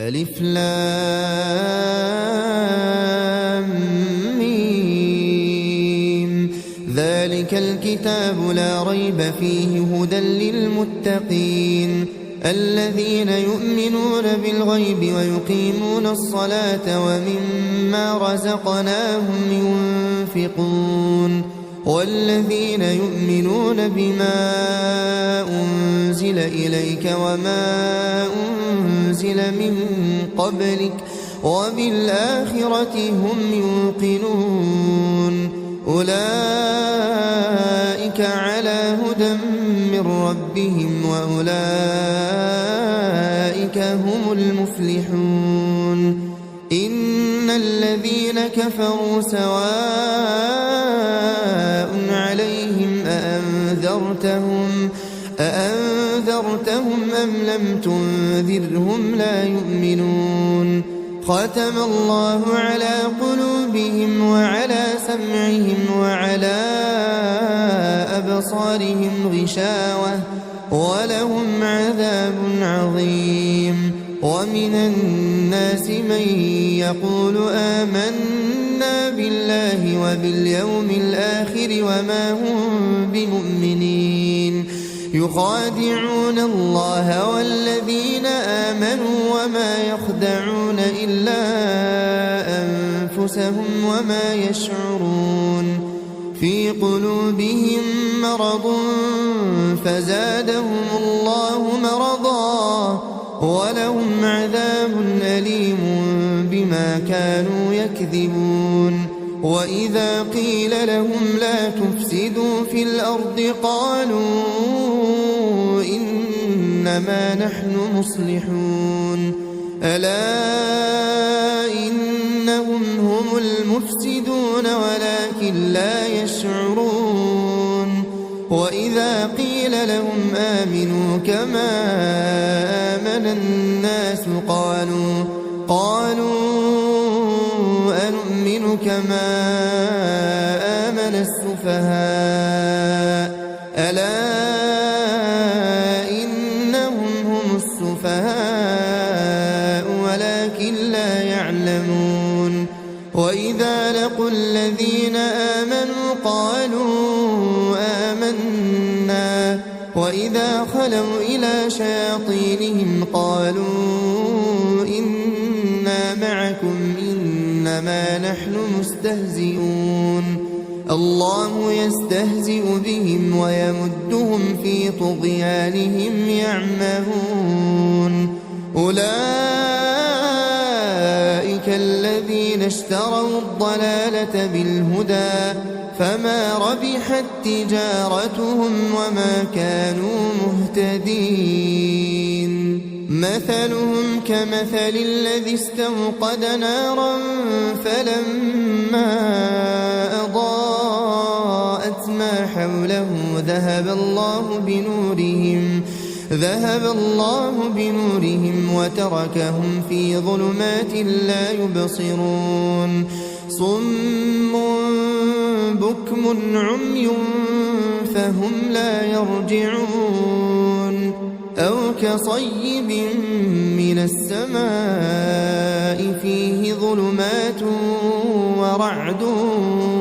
ألف لام ميم. ذلك الكتاب لا ريب فيه هدى للمتقين الذين يؤمنون بالغيب ويقيمون الصلاة ومما رزقناهم ينفقون والذين يؤمنون بما أنزل إليك وما أنزل من قبلك وبالآخرة هم يوقنون أولئك على هدى من ربهم وأولئك هم المفلحون إن الذين كفروا سواء عليهم أأنذرتهم أم لم تنذرهم لا يؤمنون ختم الله على قلوبهم وعلى سمعهم وعلى أبصارهم غشاوة ولهم عذاب عظيم ومن الناس من يقول آمنا بالله وباليوم الآخر وما هم بمؤمنين يخادعون الله والذين آمنوا وما يخدعون إلا أنفسهم وما يشعرون في قلوبهم مرض فزادهم الله مرضا ولهم عذاب أليم بما كانوا يكذبون وإذا قيل لهم لا تفسدوا في الأرض قالوا إنما نحن مصلحون ألا إنهم هم المفسدون ولكن لا يشعرون وإذا قيل لهم آمنوا كما آمن الناس قالوا أنؤمن كما آمن السفهاء ألا إنهم هم السفهاء ولكن لا يعلمون وإذا لقوا الذين آمنوا قالوا آمنا وإذا خلوا إلى شياطينهم قالوا إنا معكم إنما نحن مستهزئون الله يستهزئ بهم ويمدهم في طغيانهم يعمهون أولئك الذين اشتروا الضلالة بالهدى فما ربحت تجارتهم وما كانوا مهتدين مثلهم كمثل الذي استوقد نارا فلما أضاءت ما حوله ذهب الله بنورهم وتركهم في ظلمات لا يبصرون صم بكم عمي فهم لا يرجعون أو كصيب من السماء فيه ظلمات ورعد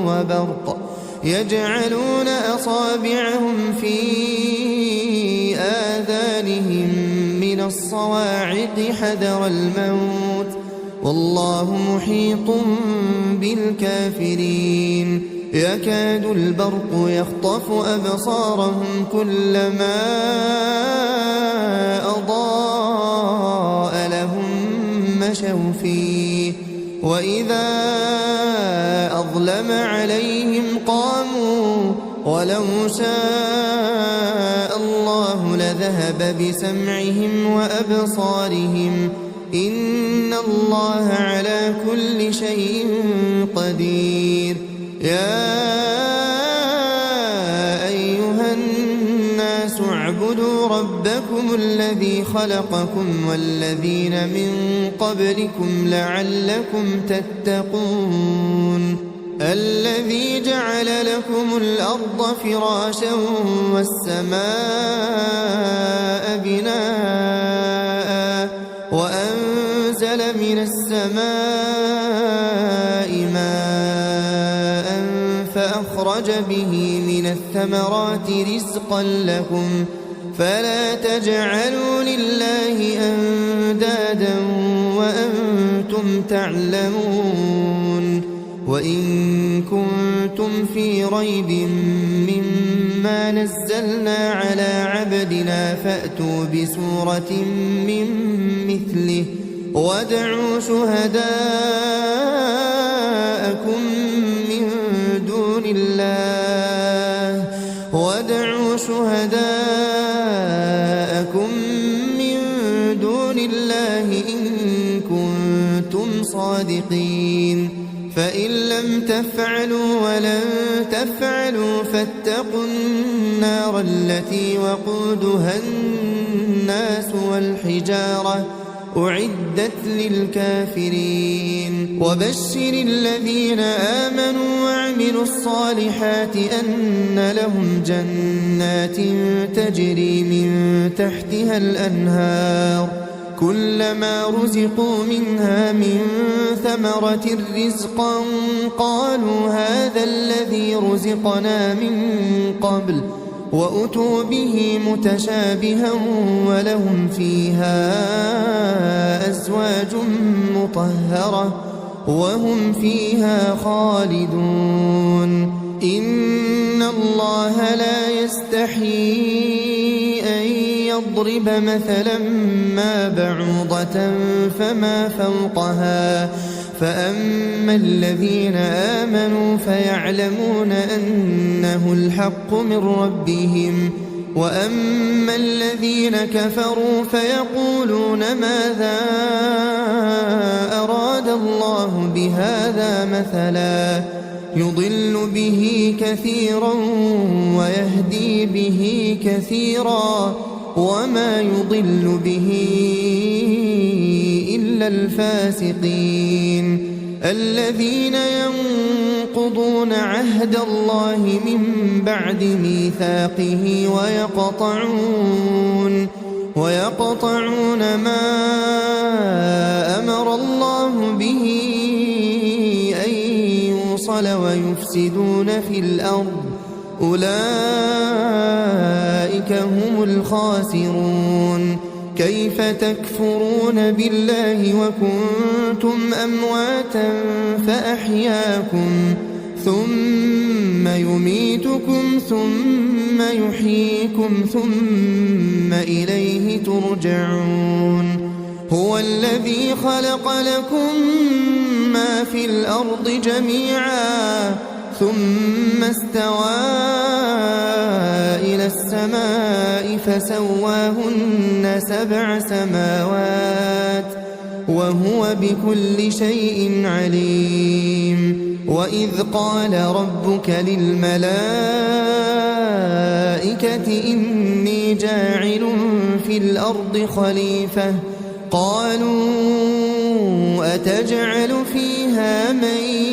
وبرق يجعلون أصابعهم في آذانهم من الصواعق حذر الموت والله محيط بالكافرين يكاد البرق يخطف أبصارهم كلما أضاء لهم مشوا فيه وإذا أظلم عليهم قاموا ولو شاء الله لذهب بسمعهم وأبصارهم إن الله على كل شيء قدير يا أيها الناس اعبدوا ربكم الذي خلقكم والذين من قبلكم لعلكم تتقون الذي جعل لكم الأرض فراشا والسماء بناء وأنزل أرسل من السماء ماء فأخرج به من الثمرات رزقا لكم فلا تجعلوا لله أندادا وأنتم تعلمون وإن كنتم في ريب مما نزلنا على عبدنا فأتوا بسورة من مثله وادعوا شهداءكم من دون الله إن كنتم صادقين فإن لم تفعلوا ولن تفعلوا فاتقوا النار التي وقودها الناس والحجارة أعدت للكافرين وبشر الذين آمنوا وعملوا الصالحات أن لهم جنات تجري من تحتها الأنهار كلما رزقوا منها من ثمرة رزقا قالوا هذا الذي رزقنا من قبل وأتوا به متشابها ولهم فيها أزواج مطهرة وهم فيها خالدون إن الله لا يستحيي أن يضرب مثلا ما بعوضة فما فوقها فأما الذين آمنوا فيعلمون أنه الحق من ربهم وأما الذين كفروا فيقولون ماذا أراد الله بهذا مثلا يضل به كثيرا ويهدي به كثيرا وما يضل به إلا الفاسقين الذين ينقضون عهد الله من بعد ميثاقه ويقطعون ما أمر الله به أن يوصل ويفسدون في الأرض أولئك هم الخاسرون كيف تكفرون بالله وكنتم أمواتا فأحياكم ثم يميتكم ثم يحييكم ثم إليه ترجعون هو الذي خلق لكم ما في الأرض جميعا ثم استوى إلى السماء فسواهن 7 سماوات وهو بكل شيء عليم وإذ قال ربك للملائكة إني جاعل في الأرض خليفة قالوا أتجعل فيها من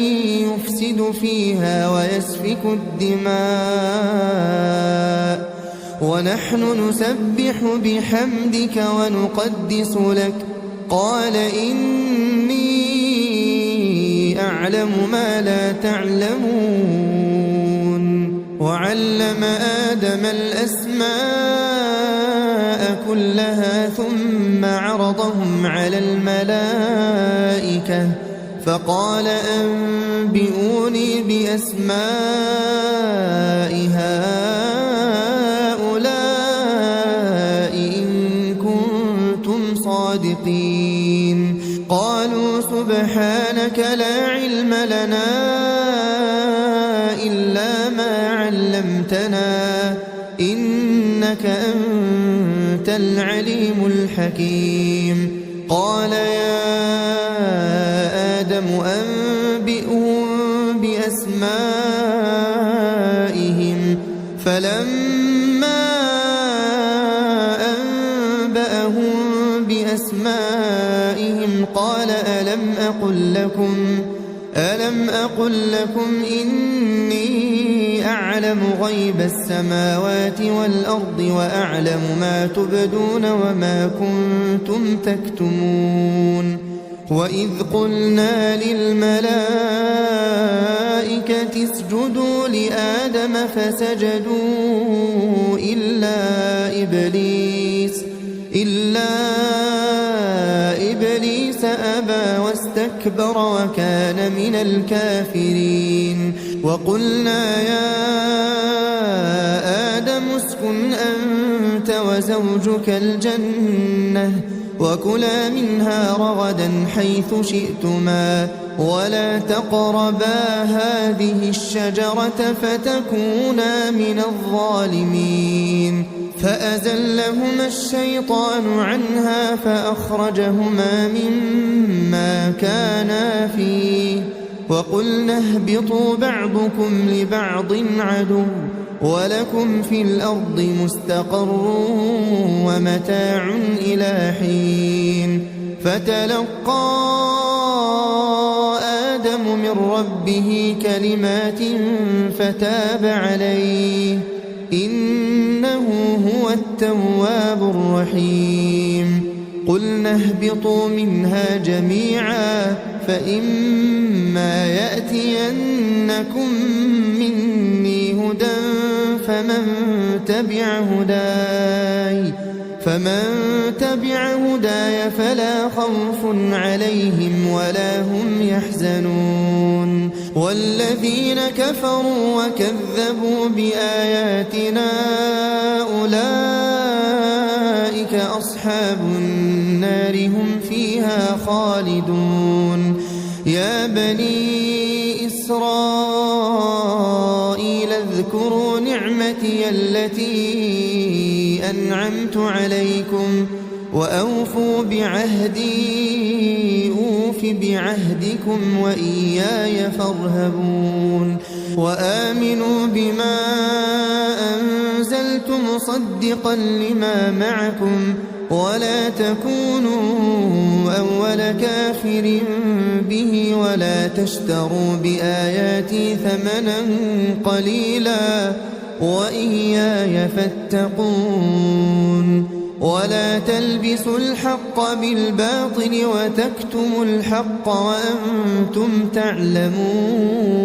يفسد فيها ويسفك الدماء ونحن نسبح بحمدك ونقدس لك قال إني أعلم ما لا تعلمون وعلم آدم الأسماء كلها ثم عرضهم على الملائكة فقال أنبئوني بأسماء هؤلاء إن كنتم صادقين قالوا سبحانك لا علم لنا إلا ما علمتنا إنك أنت العليم الحكيم قال يا آدم أنبئهم بأسمائهم فلما أنبأهم بأسمائهم قال ألم أقل لكم إني أعلم غيب السماوات والأرض وأعلم ما تبدون وما كنتم تكتمون وإذ قلنا للملائكة اسجدوا لآدم فسجدوا إلا إبليس أبى واستكبر وكان من الكافرين وقلنا يا آدم اسكن أنت وزوجك الجنة وكلا منها رغدا حيث شئتما ولا تقربا هذه الشجرة فتكونا من الظالمين فأزلهما الشيطان عنها فأخرجهما مما كانا فيه وقلنا اهبطوا بعضكم لبعض عدو ولكم في الأرض مستقر ومتاع إلى حين فتلقى آدم من ربه كلمات فتاب عليه إنه هو التواب الرحيم قلنا اهبطوا منها جميعا فإما يأتينكم مني هدى فمن تبع هداي فلا خوف عليهم ولا هم يحزنون والذين كفروا وكذبوا بآياتنا أولئك أصحاب النار هم فيها خالدون يا بني إسرائيل اذكروا نعمتي التي أنعمت عليكم وأوفوا بعهدي أوف بعهدكم وإياي فارهبون وآمنوا بما أنزلت مصدقا لما معكم ولا تكونوا أول كافر به ولا تشتروا بآياتي ثمنا قليلا وإياي فاتقون ولا تلبسوا الحق بالباطل وتكتموا الحق وأنتم تعلمون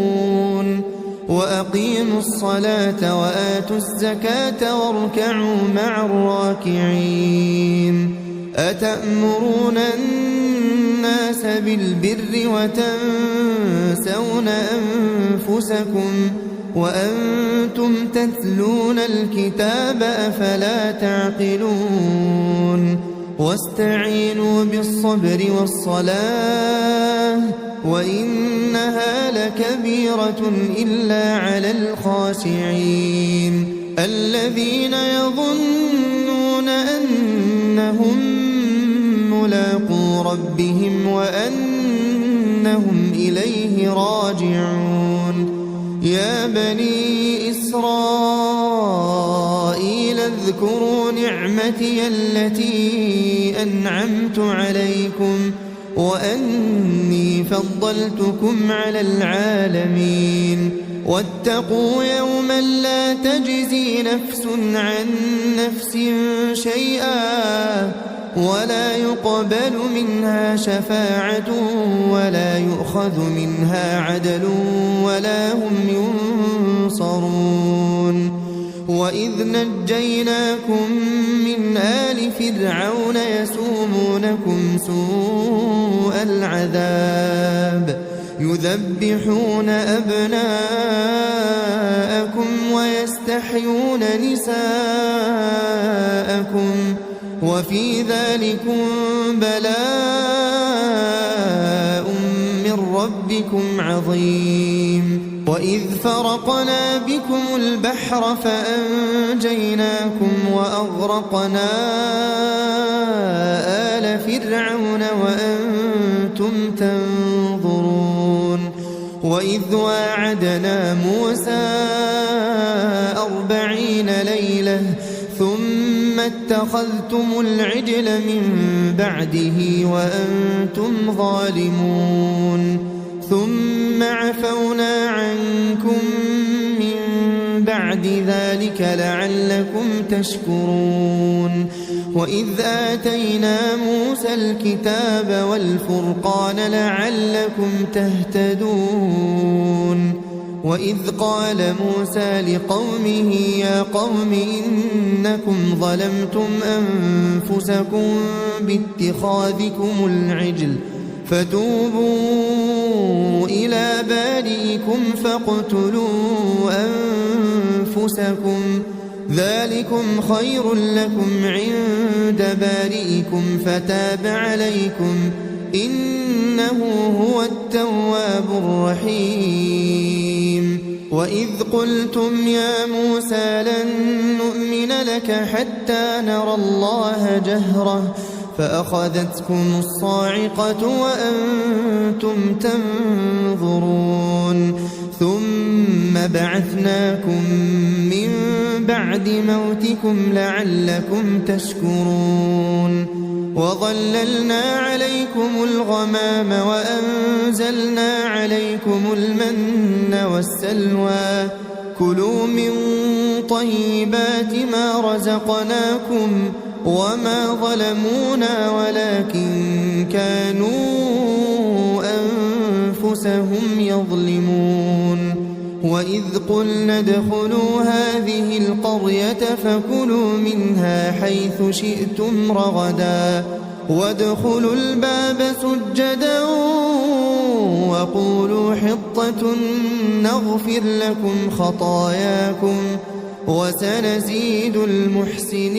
وأقيموا الصلاة وآتوا الزكاة واركعوا مع الراكعين أتأمرون الناس بالبر وتنسون أنفسكم وأنتم تتلون الكتاب أفلا تعقلون واستعينوا بالصبر والصلاة وإنها لكبيرة إلا على الخاشعين الذين يظنون أنهم ملاقو ربهم وأنهم إليه راجعون يا بني إسرائيل اذكروا نعمتي التي أنعمت عليكم وأني فضلتكم على العالمين واتقوا يوما لا تجزي نفس عن نفس شيئا ولا يقبل منها شفاعة ولا يؤخذ منها عدل ولا هم ينصرون وإذ نجيناكم من آل فرعون يسومونكم سوء العذاب يذبحون أبناءكم ويستحيون نساءكم وفي ذلكم بلاء من ربكم عظيم وإذ فرقنا بكم البحر فأنجيناكم وأغرقنا آل فرعون وأنتم تنظرون وإذ واعدنا موسى 40 ليلة ثم اتخذتم العجل من بعده وأنتم ظالمون ثم عفونا عنكم من بعد ذلك لعلكم تشكرون وإذ آتينا موسى الكتاب والفرقان لعلكم تهتدون وإذ قال موسى لقومه يا قوم إنكم ظلمتم أنفسكم باتخاذكم العجل فتوبوا إلى بارئكم فاقتلوا أنفسكم ذلكم خير لكم عند بارئكم فتاب عليكم إنه هو التواب الرحيم وإذ قلتم يا موسى لن نؤمن لك حتى نرى الله جهرة فأخذتكم الصاعقة وأنتم تنظرون ثم بعثناكم من بعد موتكم لعلكم تشكرون وظللنا عليكم الغمام وأنزلنا عليكم المن والسلوى كلوا من طيبات ما رزقناكم وما ظلمونا ولكن كانوا أنفسهم يظلمون وإذ قلنا ادخلوا هذه القرية فكلوا منها حيث شئتم رغدا وادخلوا الباب سجدا وقولوا حطة نغفر لكم خطاياكم وسنزيد المحسنين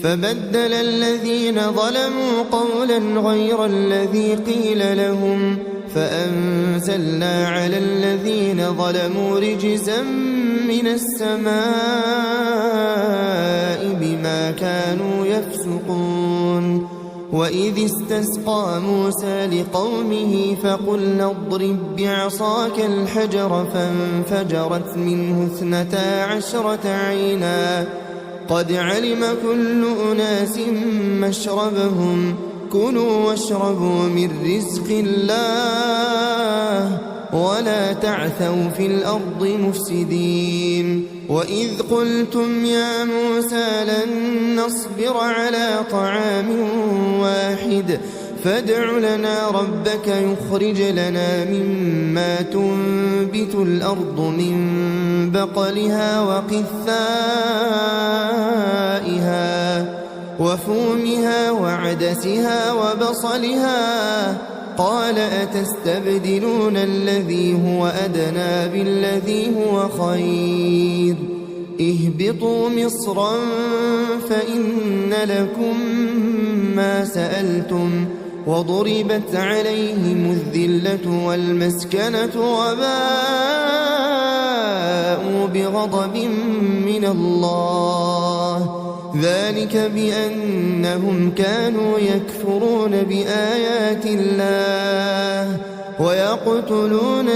فبدل الذين ظلموا قولا غير الذي قيل لهم فأنزلنا على الذين ظلموا رجزا من السماء بما كانوا يفسقون وإذ استسقى موسى لقومه فقلنا اضرب بعصاك الحجر فانفجرت منه 12 عينا قد علم كل أناس مشربهم كلوا واشربوا من رزق الله ولا تعثوا في الأرض مفسدين وإذ قلتم يا موسى لن نصبر على طعام واحد فادع لنا ربك يخرج لنا مما تنبت الأرض من بقلها وقثائها وفومها وعدسها وبصلها قال أتستبدلون الذي هو أدنى بالذي هو خير اهبطوا مصرا فإن لكم ما سألتم وضربت عليهم الذلة والمسكنة وباءوا بغضب من الله ذلك بأنهم كانوا يكفرون بآيات الله ويقتلون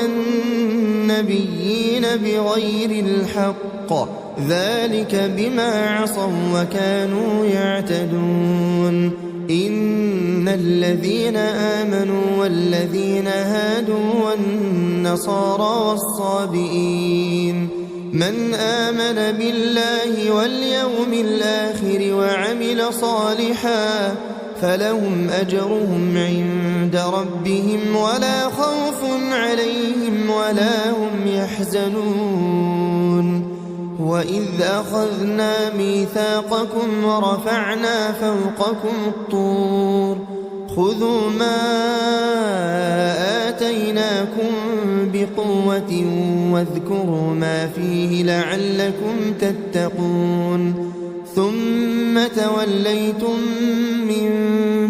النبيين بغير الحق ذلك بما عصوا وكانوا يعتدون إن الذين آمنوا والذين هادوا والنصارى والصابئين من آمن بالله واليوم الآخر وعمل صالحا فلهم أجرهم عند ربهم ولا خوف عليهم ولا هم يحزنون وإذ أخذنا ميثاقكم ورفعنا فوقكم الطور خذوا ما آتيناكم بقوة واذكروا ما فيه لعلكم تتقون ثم توليتم من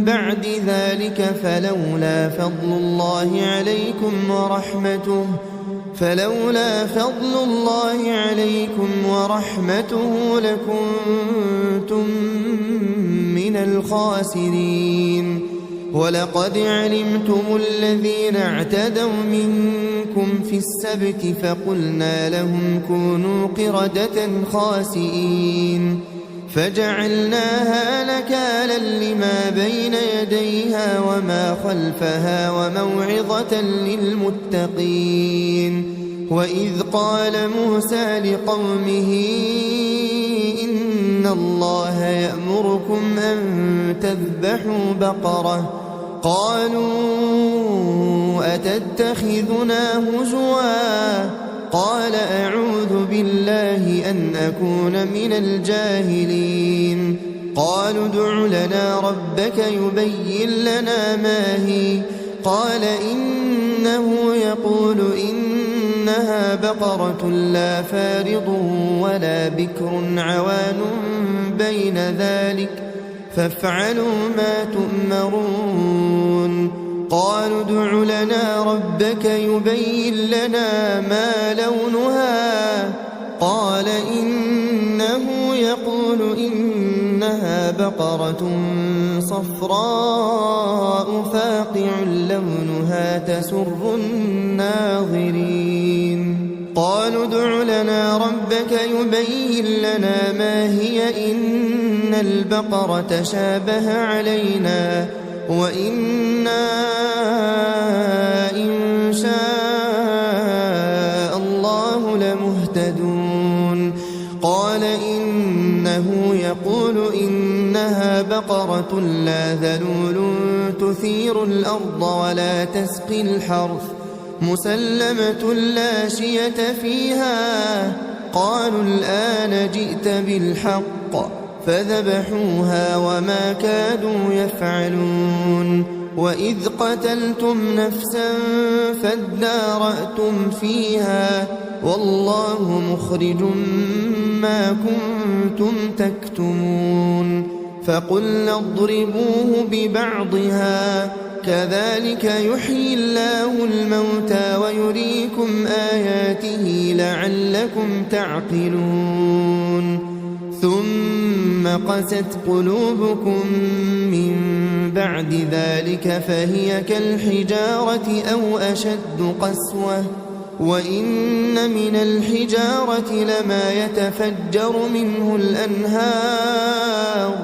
بعد ذلك فلولا فضل الله عليكم ورحمته لكنتم من الخاسرين ولقد علمتم الذين اعتدوا منكم في السبت فقلنا لهم كونوا قردة خاسئين فجعلناها نكالا لما بين يديها وما خلفها وموعظة للمتقين وإذ قال موسى لقومه إن الله يأمركم أن تذبحوا بقرة قالوا أتتخذنا هزوا قال أعوذ بالله أن أكون من الجاهلين قالوا ادع لنا ربك يبين لنا ما هي قال إنه يقول إنها بقرة لا فارض ولا بكر عوان بين ذلك فافعلوا ما تؤمرون قالوا ادع لنا ربك يبين لنا ما لونها قال إنه يقول إنها بقرة صفراء فاقع لونها تسر الناظرين قالوا ادع لنا ربك يبين لنا ما هي إن البقرة شابه علينا وإنا إن شاء الله لمهتدون قال إنه يقول إنها بقرة لا ذلول تثير الأرض ولا تسقي الحرث مسلمة لا شية فيها قالوا الآن جئت بالحق فذبحوها وما كادوا يفعلون وإذ قتلتم نفسا فادارأتم فيها والله مخرج ما كنتم تكتمون فقلنا اضربوه ببعضها كذلك يحيي الله الموتى ويريكم آياته لعلكم تعقلون ثم قست قلوبكم من بعد ذلك فهي كالحجارة أو أشد قسوة وإن من الحجارة لما يتفجر منه الأنهار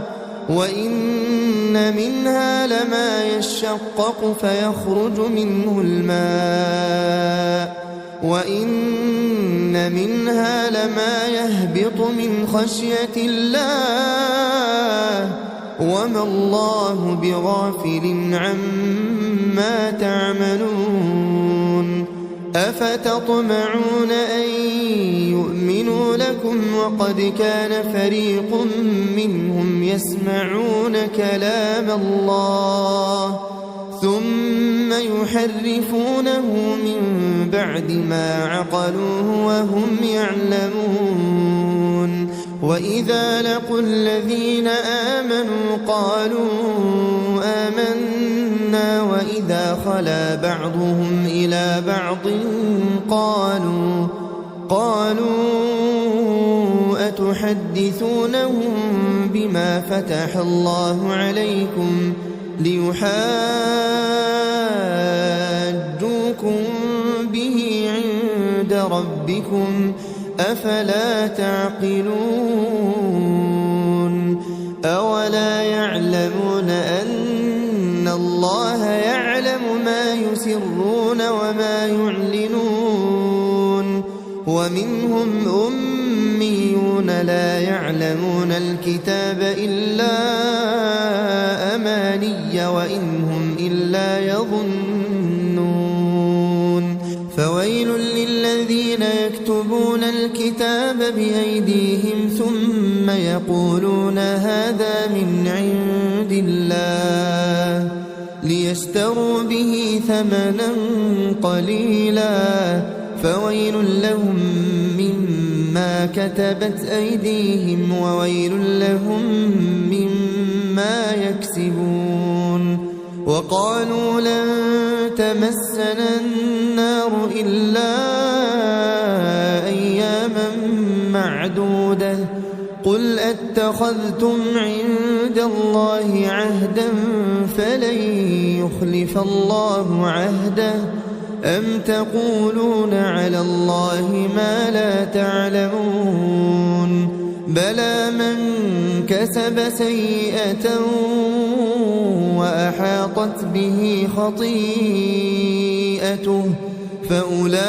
وإن منها لما يشقق فيخرج منه الماء وإن منها لما يهبط من خشية الله وما الله بغافل عما تعملون أفتطمعون أن يؤمنوا لكم وقد كان فريق منهم يسمعون كلام الله ثم يحرفونه من بعد ما عقلوه وهم يعلمون وإذا لقوا الذين آمنوا قالوا آمنا وإذا خلا بعضهم إلى بعض قالوا أتحدثونهم بما فتح الله عليكم ليحاجوكم به عند ربكم أفلا تعقلون أولا يعلمون أن الله يعلم ما يسرون وما يعلنون ومنهم أميون لا يعلمون الكتاب إلا أماني وإن هم إلا يظنون فويل للذين يكتبون الكتاب بأيديهم ثم يقولون هذا من عند الله ليشتروا به ثمنا قليلا فويل لهم مما كتبت أيديهم وويل لهم مما يكسبون وقالوا لن تمسنا النار إلا أياما معدودة قل أتخذتم عند الله عهدا فلن يخلف الله عهده أم تقولون على الله ما لا تعلمون بلى من كسب سيئة وأحاطت به خطيئته فأولئك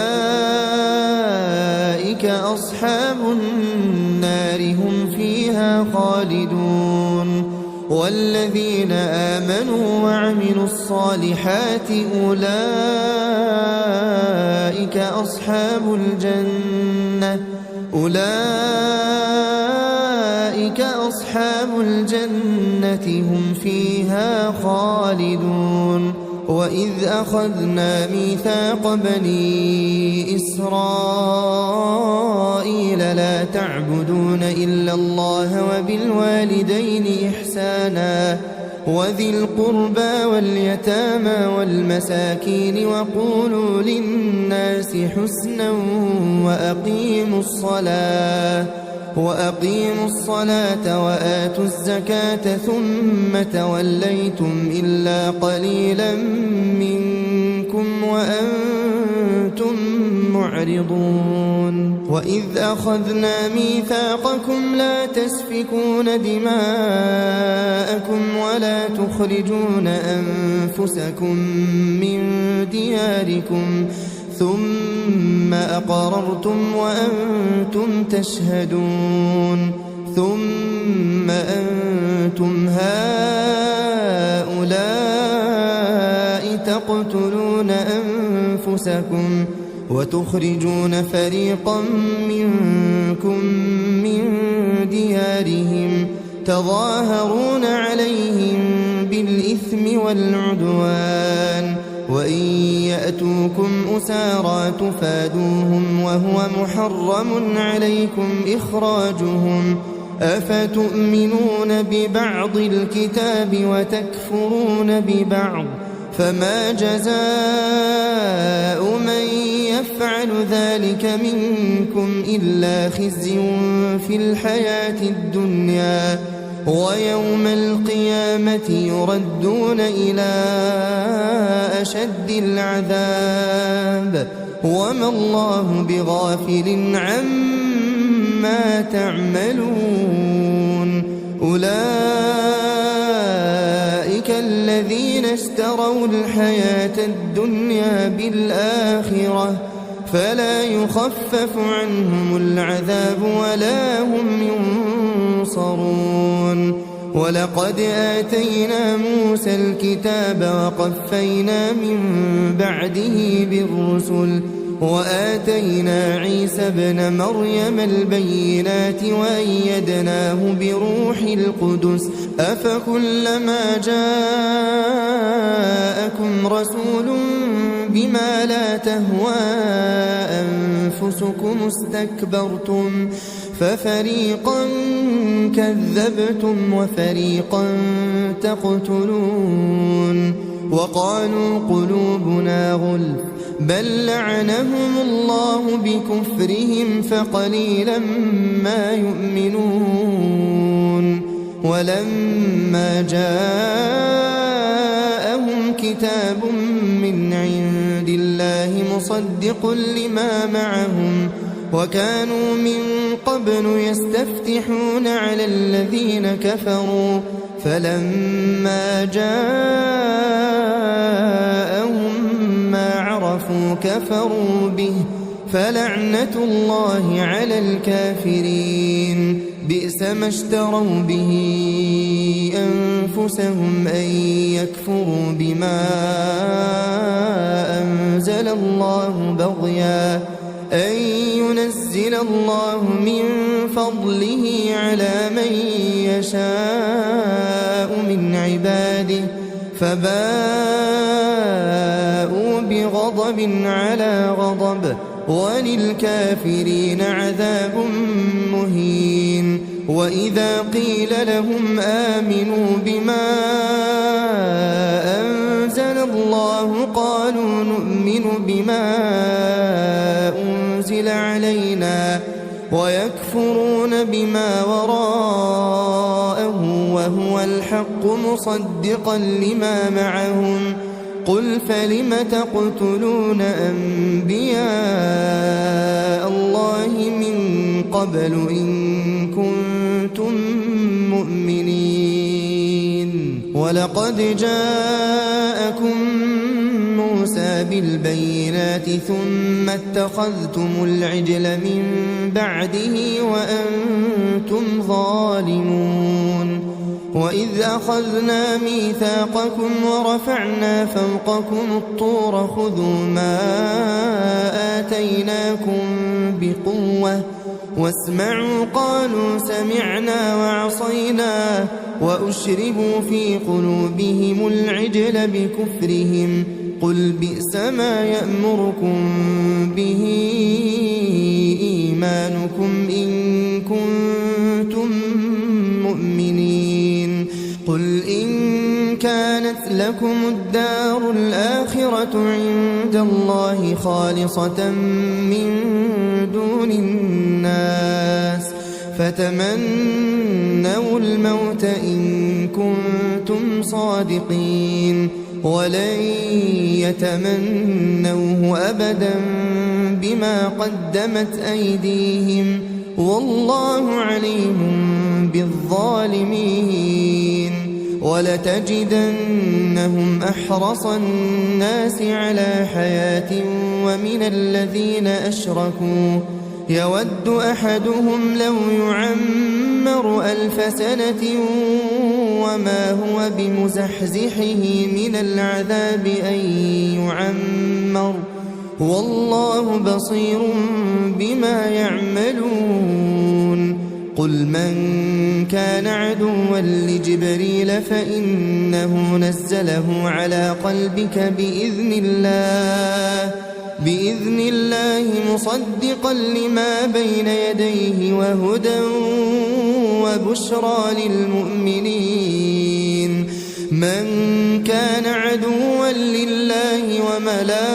أصحاب النار هم فيها خالدون والذين آمنوا وعملوا الصالحات أولئك أصحاب الجنة هم فيها خالدون وإذ أخذنا ميثاق بني إسرائيل لا تعبدون إلا الله وبالوالدين إحسانا وذي القربى واليتامى والمساكين وقولوا للناس حسنا وأقيموا الصلاة وآتوا الزكاة ثم توليتم إلا قليلا منكم وأنتم معرضون وإذ أخذنا ميثاقكم لا تسفكون دماءكم ولا تخرجون أنفسكم من دياركم ثم أقررتم وأنتم تشهدون ثم أنتم هؤلاء تقتلون أنفسكم وتخرجون فريقا منكم من ديارهم تظاهرون عليهم بالإثم والعدوان وإن يأتوكم أسارى تفادوهم وهو محرم عليكم إخراجهم أفتؤمنون ببعض الكتاب وتكفرون ببعض فما جزاء من يفعل ذلك منكم إلا خزي في الحياة الدنيا ويوم القيامة يردون إلى أشد العذاب وما الله بغافل عما تعملون أولئك الذين اشتروا الحياة الدنيا بالآخرة فلا يخفف عنهم العذاب ولا هم ينصرون ولقد آتينا موسى الكتاب وقفينا من بعده بالرسل وآتينا عيسى ابن مريم البينات وأيدناه بروح القدس أفكلما جاءكم رسول بما لا تهوى أنفسكم استكبرتم ففريقا كذبتم وفريقا تقتلون وقالوا قلوبنا غلف بل لعنهم الله بكفرهم فقليلا ما يؤمنون ولما جاءهم كتاب من عند الله مصدق لما معهم وكانوا من قبل يستفتحون على الذين كفروا فلما جاءهم ما عرفوا كفروا به فلعنة الله على الكافرين بئس ما اشتروا به أنفسهم أن يكفروا بما أنزل الله بغيا أن ينزل الله من فضله على من يشاء من عباده فباءوا بغضب على غضب وللكافرين عذاب مهين وإذا قيل لهم آمنوا بما أنزل الله قالوا نؤمن بما أنزل علينا ويكفرون بما وراءه وهو الحق مصدقا لما معهم قل فلم تقتلون أنبياء الله من قبل إن كنتم مؤمنين ولقد جاءكم موسى موسى بالبينات ثم اتخذتم العجل من بعده وأنتم ظالمون وإذ أخذنا ميثاقكم ورفعنا فوقكم الطور خذوا ما آتيناكم بقوة واسمعوا قالوا سمعنا وعصينا وأشربوا في قلوبهم العجل بكفرهم قل بئس ما يأمركم به إيمانكم إن كنتم مؤمنين قل إن كانت لكم الدار الآخرة عند الله خالصة من دون الناس فتمنوا الموت إن كنتم صادقين ولن يتمنوه أبدا بما قدمت أيديهم والله عليم بالظالمين ولتجدنهم أحرص الناس على حياة ومن الذين أشركوا يود أحدهم لو يعمر 1000 سنة وما هو بمزحزحه من العذاب أن يعمر والله بصير بما يعملون قل من كان عدوا لجبريل فإنه نزله على قلبك بإذن الله مصدقا لما بين يديه وهدى وبشرى للمؤمنين من كان عدوا لله وملائكته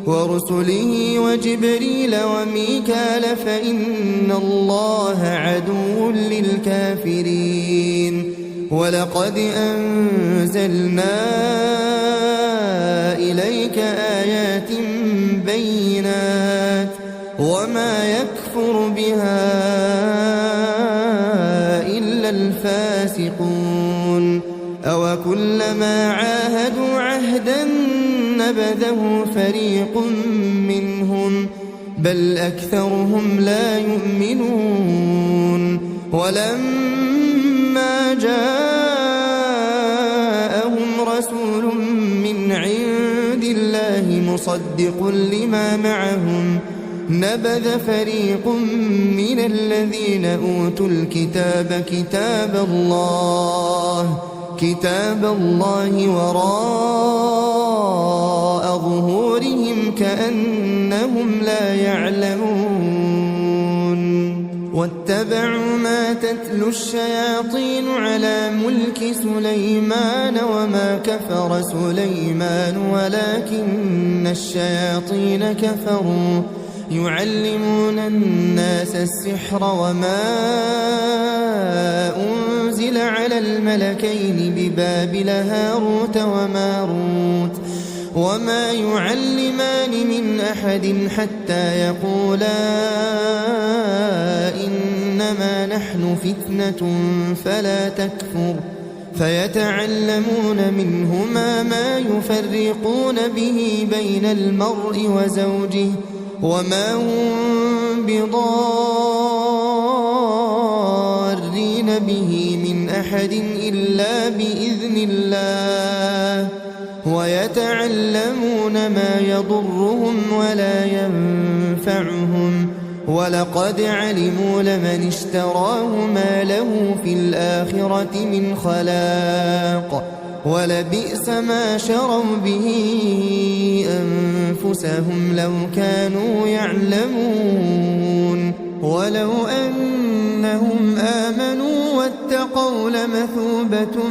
ورسله وجبريل وميكال فإن الله عدو للكافرين ولقد أنزلنا إليك آيات بينات وما يكفر بها إلا الفاسقون أوكلما عاهدوا عهدا نبذه فريق منهم بل أكثرهم لا يؤمنون ولما جاءهم رسول من عند الله مصدق لما معهم نبذ فريق من الذين أوتوا الكتاب كتاب الله وراء ظهورهم كأنهم لا يعلمون واتبعوا ما تتلو الشياطين على ملك سليمان وما كفر سليمان ولكن الشياطين كفروا يعلمون الناس السحر وما أنزل على الملكين ببابل هاروت وماروت وما يعلمان من أحد حتى يقولا إنما نحن فتنة فلا تكفر فيتعلمون منهما ما يفرقون به بين المرء وزوجه وما هم بضارين به من أحد إلا بإذن الله ويتعلمون ما يضرهم ولا ينفعهم ولقد علموا لمن اشتراه ما له في الآخرة من خلاق ولبئس ما شروا به أنفسهم لو كانوا يعلمون ولو أنهم آمنوا واتقوا لمثوبة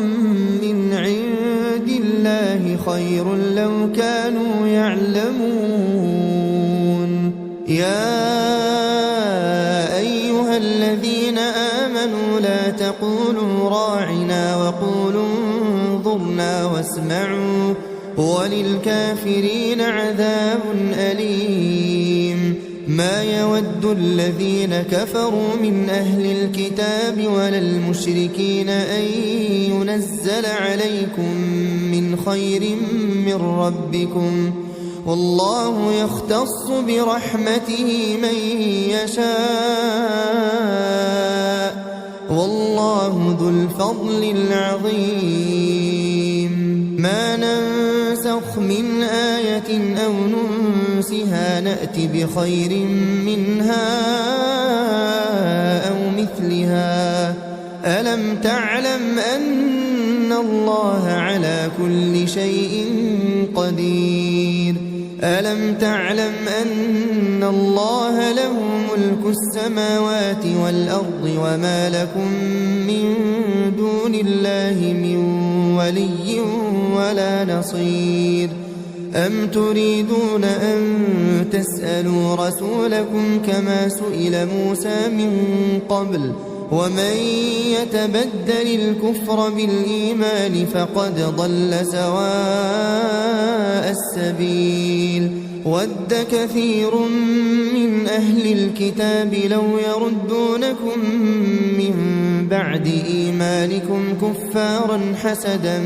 من عند الله خير لو كانوا يعلمون يا أيها الذين آمنوا لا تقولوا راعنا وقولوا انظرنا واسمعوا وللكافرين عذاب أليم ما يود الذين كفروا من أهل الكتاب ولا المشركين أن ينزل عليكم من خير من ربكم والله يختص برحمته من يشاء والله ذو الفضل العظيم ما ننسخ من آية أو ننسها نأت بخير منها أو مثلها ألم تعلم أن الله على كل شيء قدير ألم تعلم أن الله له ملك السماوات والأرض وما لكم من دون الله من ولي ولا نصير أم تريدون أن تسألوا رسولكم كما سئل موسى من قبل ومن يتبدل الكفر بالإيمان فقد ضل سواء السبيل ود كثير من أهل الكتاب لو يردونكم من بعد إيمانكم كفارا حسدا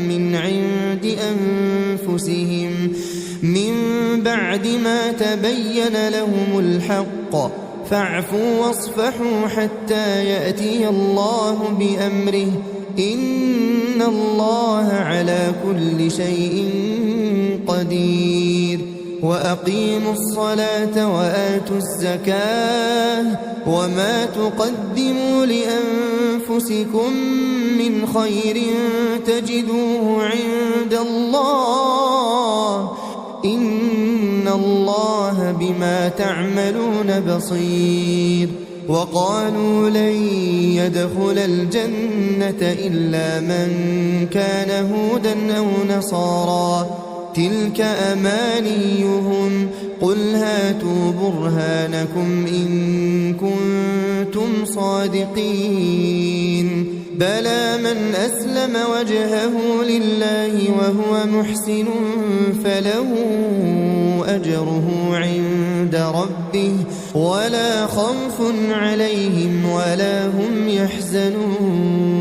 من عند أنفسهم من بعد ما تبين لهم الحق فاعفوا واصفحوا حتى يأتي الله بأمره إن الله على كل شيء قدير وأقيموا الصلاة وآتوا الزكاة وما تقدموا لأنفسكم من خير تجدوه عند الله إن الله بما تعملون بصير وقالوا لن يدخل الجنة إلا من كان هودا أو نصارى تلك أمانيهم قل هاتوا برهانكم إن كنتم صادقين بلى من أسلم وجهه لله وهو محسن فله أجره عند ربه ولا خوف عليهم ولا هم يحزنون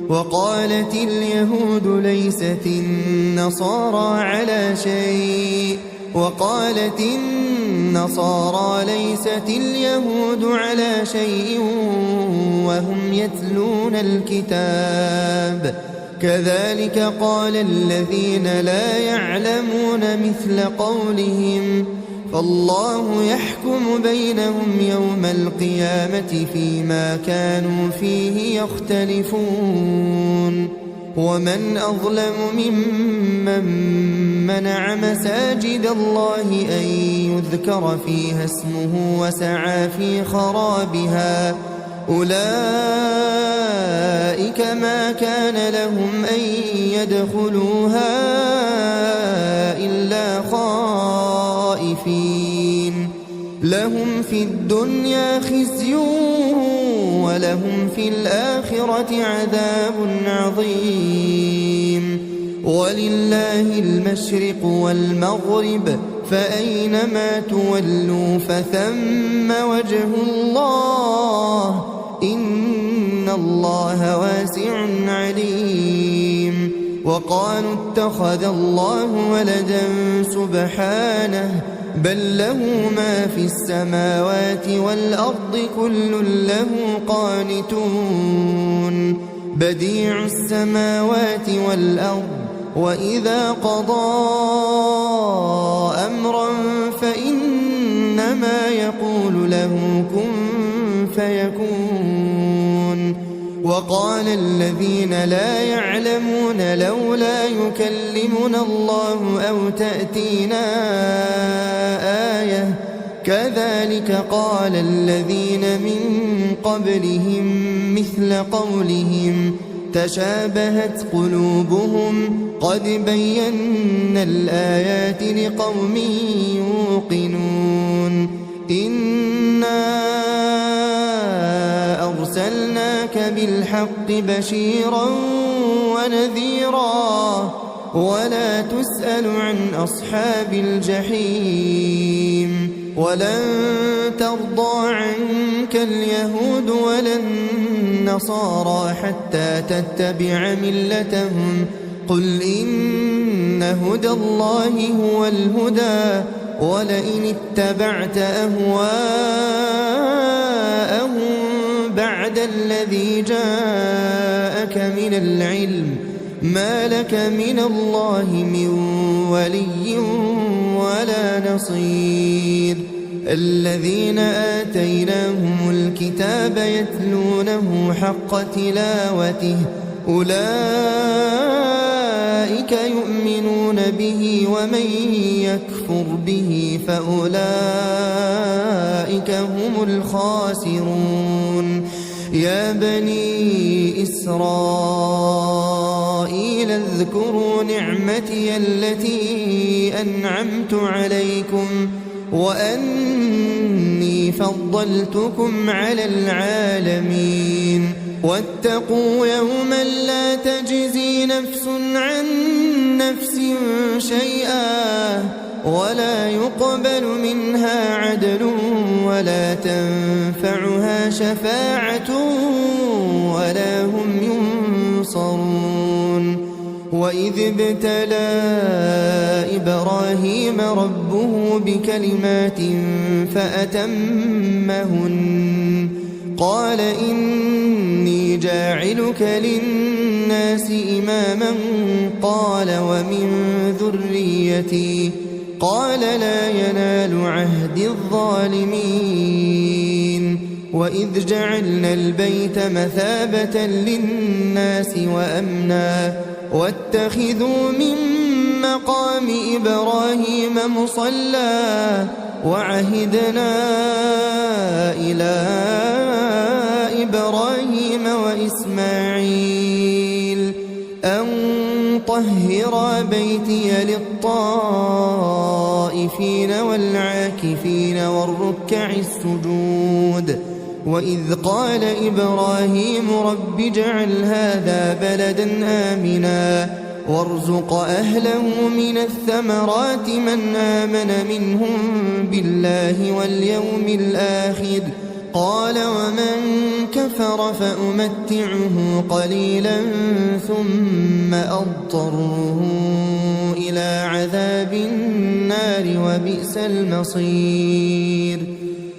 وقالت اليهود ليست النصارى على شيء وقالت النصارى ليست اليهود على شيء وهم يتلون الكتاب كذلك قال الذين لا يعلمون مثل قولهم فالله يحكم بينهم يوم القيامة فيما كانوا فيه يختلفون ومن أظلم ممن منع مساجد الله أن يذكر فيها اسمه وسعى في خرابها أولئك ما كان لهم أن يدخلوها إلا خائفين لهم في الدنيا خزي ولهم في الآخرة عذاب عظيم ولله المشرق والمغرب فأينما تولوا فثم وجه الله إن الله واسع عليم وقالوا اتخذ الله ولدا سبحانه بل له ما في السماوات والأرض كل له قانتون بديع السماوات والأرض وإذا قضى أمرا فإنما يقول له كن فيكون وقال الذين لا يعلمون لولا يكلمنا الله أو تأتينا آية كذلك قال الذين من قبلهم مثل قولهم تشابهت قلوبهم قد بينا الآيات لقوم يوقنون إنا أرسلناك بالحق بشيرا ونذيرا ولا تسأل عن أصحاب الجحيم ولن ترضى عنك اليهود ولا النصارى حتى تتبع ملتهم قل إن هدى الله هو الهدى ولئن اتبعت أهواءهم بعد الذي جاءك من العلم ما لك من الله من ولي ولا نصير الذين آتيناهم الكتاب يتلونه حق تلاوته أولئك يؤمنون به ومن يكفر به فأولئك هم الخاسرون يا بني إسرائيل اذكروا نعمتي التي أنعمت عليكم وأني فضلتكم على العالمين واتقوا يوما لا تجزي نفس عن نفس شيئا ولا يقبل منها عدل ولا تنفعها شفاعة ولا هم ينصرون وإذ ابتلى إبراهيم ربه بكلمات فأتمهن قال إني جاعلك للناس إماما قال ومن ذريتي قال لا ينال عهد الظالمين وإذ جعلنا البيت مثابة للناس وأمنا واتخذوا من مقام إبراهيم مصلى وعهدنا إلى إبراهيم وإسماعيل أن طهر بيتي للطائفين والعاكفين والركع السجود وإذ قال إبراهيم رب اجعل هذا بلدا آمنا وارزق أهله من الثمرات من آمن منهم بالله واليوم الآخر قال ومن كفر فأمتعه قليلا ثم أضطره إلى عذاب النار وبئس المصير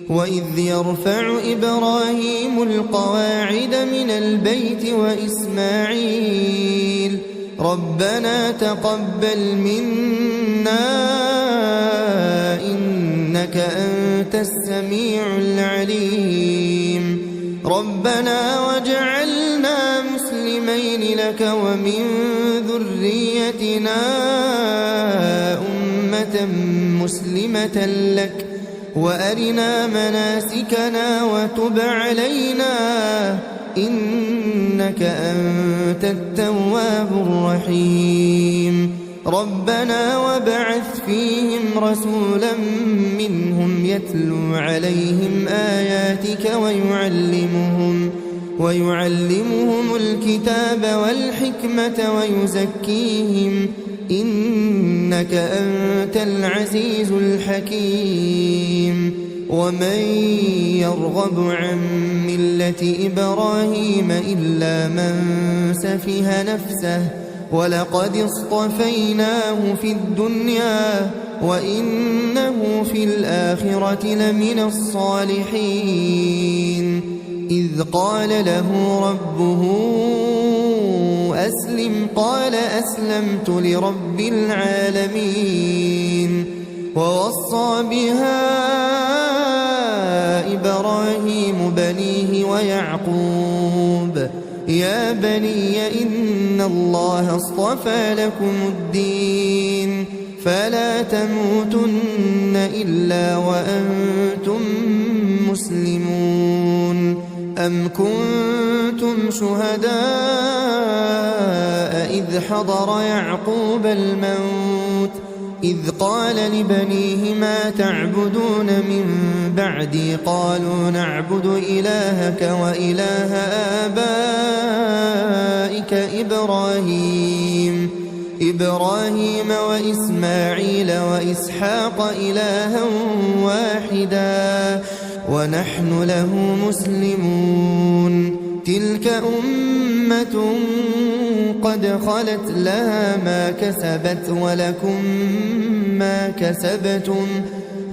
وإذ يرفع إبراهيم القواعد من البيت وإسماعيل ربنا تقبل منا إنك أنت السميع العليم ربنا وجعلنا مسلمين لك ومن ذريتنا أمة مسلمة لك وأرنا مناسكنا وتب علينا إنك أنت التواب الرحيم ربنا وابعث فيهم رسولا منهم يتلو عليهم آياتك ويعلمهم الكتاب والحكمة ويزكيهم إنك أنت العزيز الحكيم ومن يرغب عن ملة إبراهيم إلا من سفه نفسه ولقد اصطفيناه في الدنيا وإنه في الآخرة لمن الصالحين إذ قال له ربه أسلم قال أسلمت لرب العالمين ووصى بها إبراهيم بنيه ويعقوب يا بني إن الله اصطفى لكم الدين فلا تموتن إلا وأنتم مسلمون أم كنتم شهداء إذ حضر يعقوب الموت إذ قال لبنيه ما تعبدون من بعدي قالوا نعبد إلهك وإله آبائك إبراهيم وإسماعيل وإسحاق إلها واحدا ونحن له مسلمون تلك أمة قد خلت لها ما كسبت ولكم ما كسبتم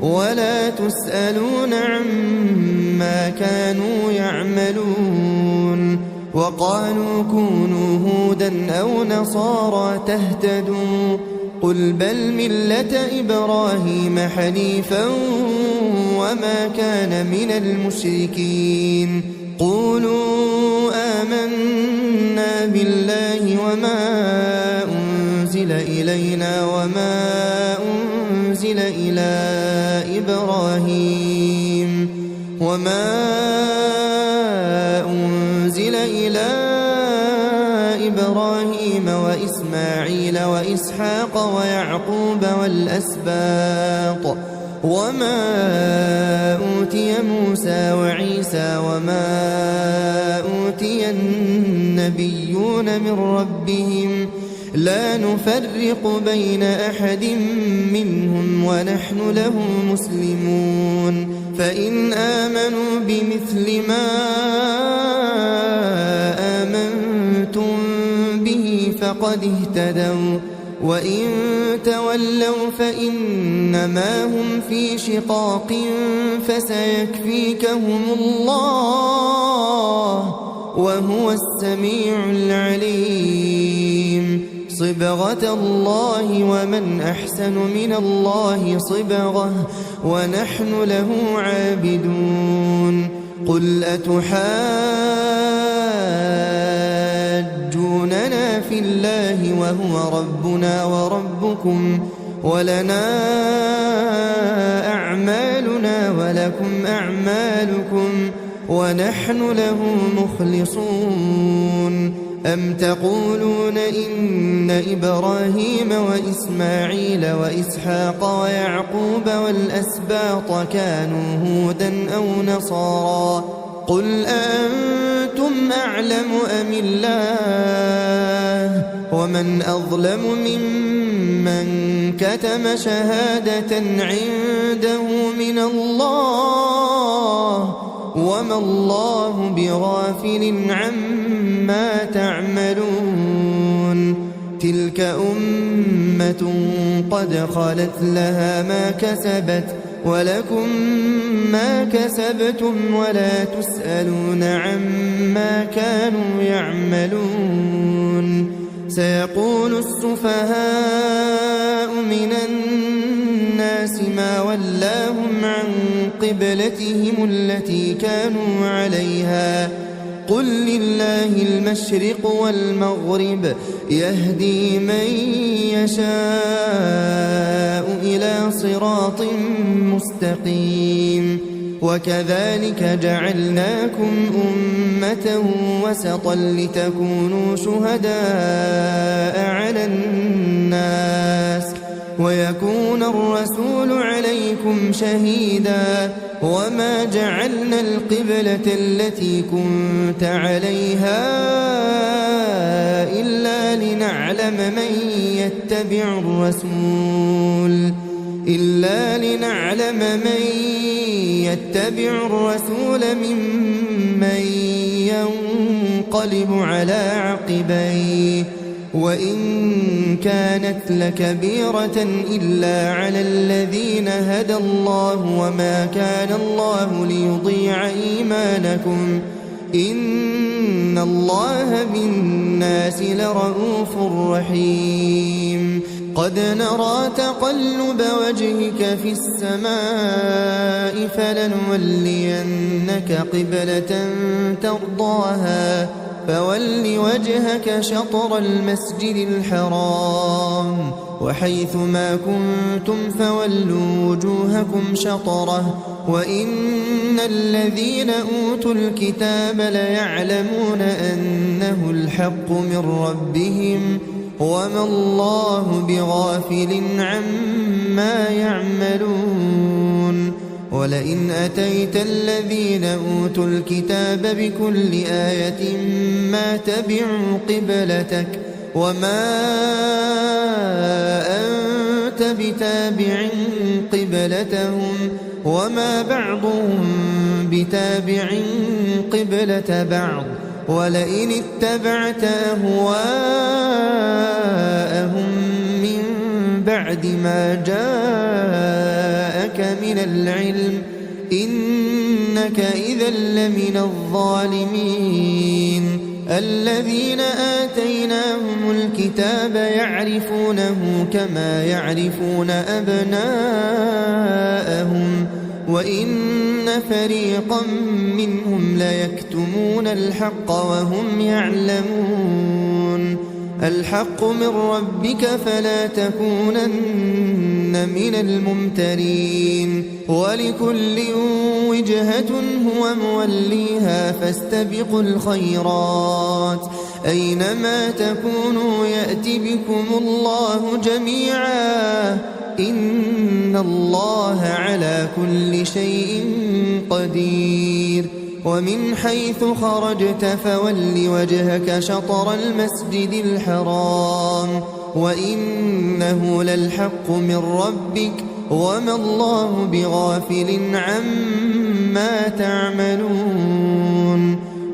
ولا تسألون عما كانوا يعملون وقالوا كونوا هودا أو نصارى تهتدوا قل بل ملة إبراهيم حنيفا وما كان من المشركين قولوا آمنا بالله وما أنزل إلينا وما أنزل إلى إبراهيم وإسماعيل وإسحاق ويعقوب والأسباط وما أوتي موسى وعيسى وما أوتي النبيون من ربهم لا نفرق بين أحد منهم ونحن له مسلمون فإن آمنوا بمثل ما آمنتم به فقد اهتدوا وإن تولوا فإنما هم في شقاق فسيكفيكهم الله وهو السميع العليم صبغة الله ومن أحسن من الله صبغة ونحن له عابدون قل أتحاجوننا في الله وهو ربنا وربكم ولنا أعمالنا ولكم أعمالكم ونحن له مخلصون أم تقولون إن إبراهيم وإسماعيل وإسحاق ويعقوب والأسباط كانوا هودا أو نصارى قل أنتم أعلم أم الله ومن أظلم ممن كتم شهادة عنده من الله وما الله بغافل عما تعملون تلك أمة قد خلت لها ما كسبت ولكم ما كسبتم ولا تسألون عما كانوا يعملون سيقول السفهاء من الناس ما ولاهم عن قبلتهم التي كانوا عليها قل لله المشرق والمغرب يهدي من يشاء إلى صراط مستقيم وكذلك جعلناكم أمة وسطا لتكونوا شهداء على الناس ويكون الرسول عليكم شهيدا وما جعلنا القبلة التي كنت عليها إلا لنعلم من يتبع الرسول ممن ينقلب على عقبيه وإن كانت لكبيرة إلا على الذين هدى الله وما كان الله ليضيع إيمانكم إن الله بالناس لرؤوف رحيم قد نرى تقلب وجهك في السماء فلنولينك قبلة ترضاها فول وجهك شطر المسجد الحرام وحيث ما كنتم فولوا وجوهكم شطره وإن الذين أوتوا الكتاب ليعلمون أنه الحق من ربهم وما الله بغافل عما يعملون ولئن أتيت الذين أوتوا الكتاب بكل آية ما تبعوا قبلتك وما أنت بتابع قبلتهم وما بعضهم بتابع قبلة بعض ولئن اتبعت أهواءهم من بعد ما جاءك من العلم إنك إذا لمن الظالمين. الذين آتيناهم الكتاب يعرفونه كما يعرفون أبناءهم وإن فريقا منهم ليكتمون الحق وهم يعلمون. الحق من ربك فلا تكونن من الممترين. ولكل وجهة هو موليها فاستبقوا الخيرات أينما تكونوا يأت بكم الله جميعا إن الله على كل شيء قدير. ومن حيث خرجت فول وجهك شطر المسجد الحرام وإنه للحق من ربك وما الله بغافل عما تعملون.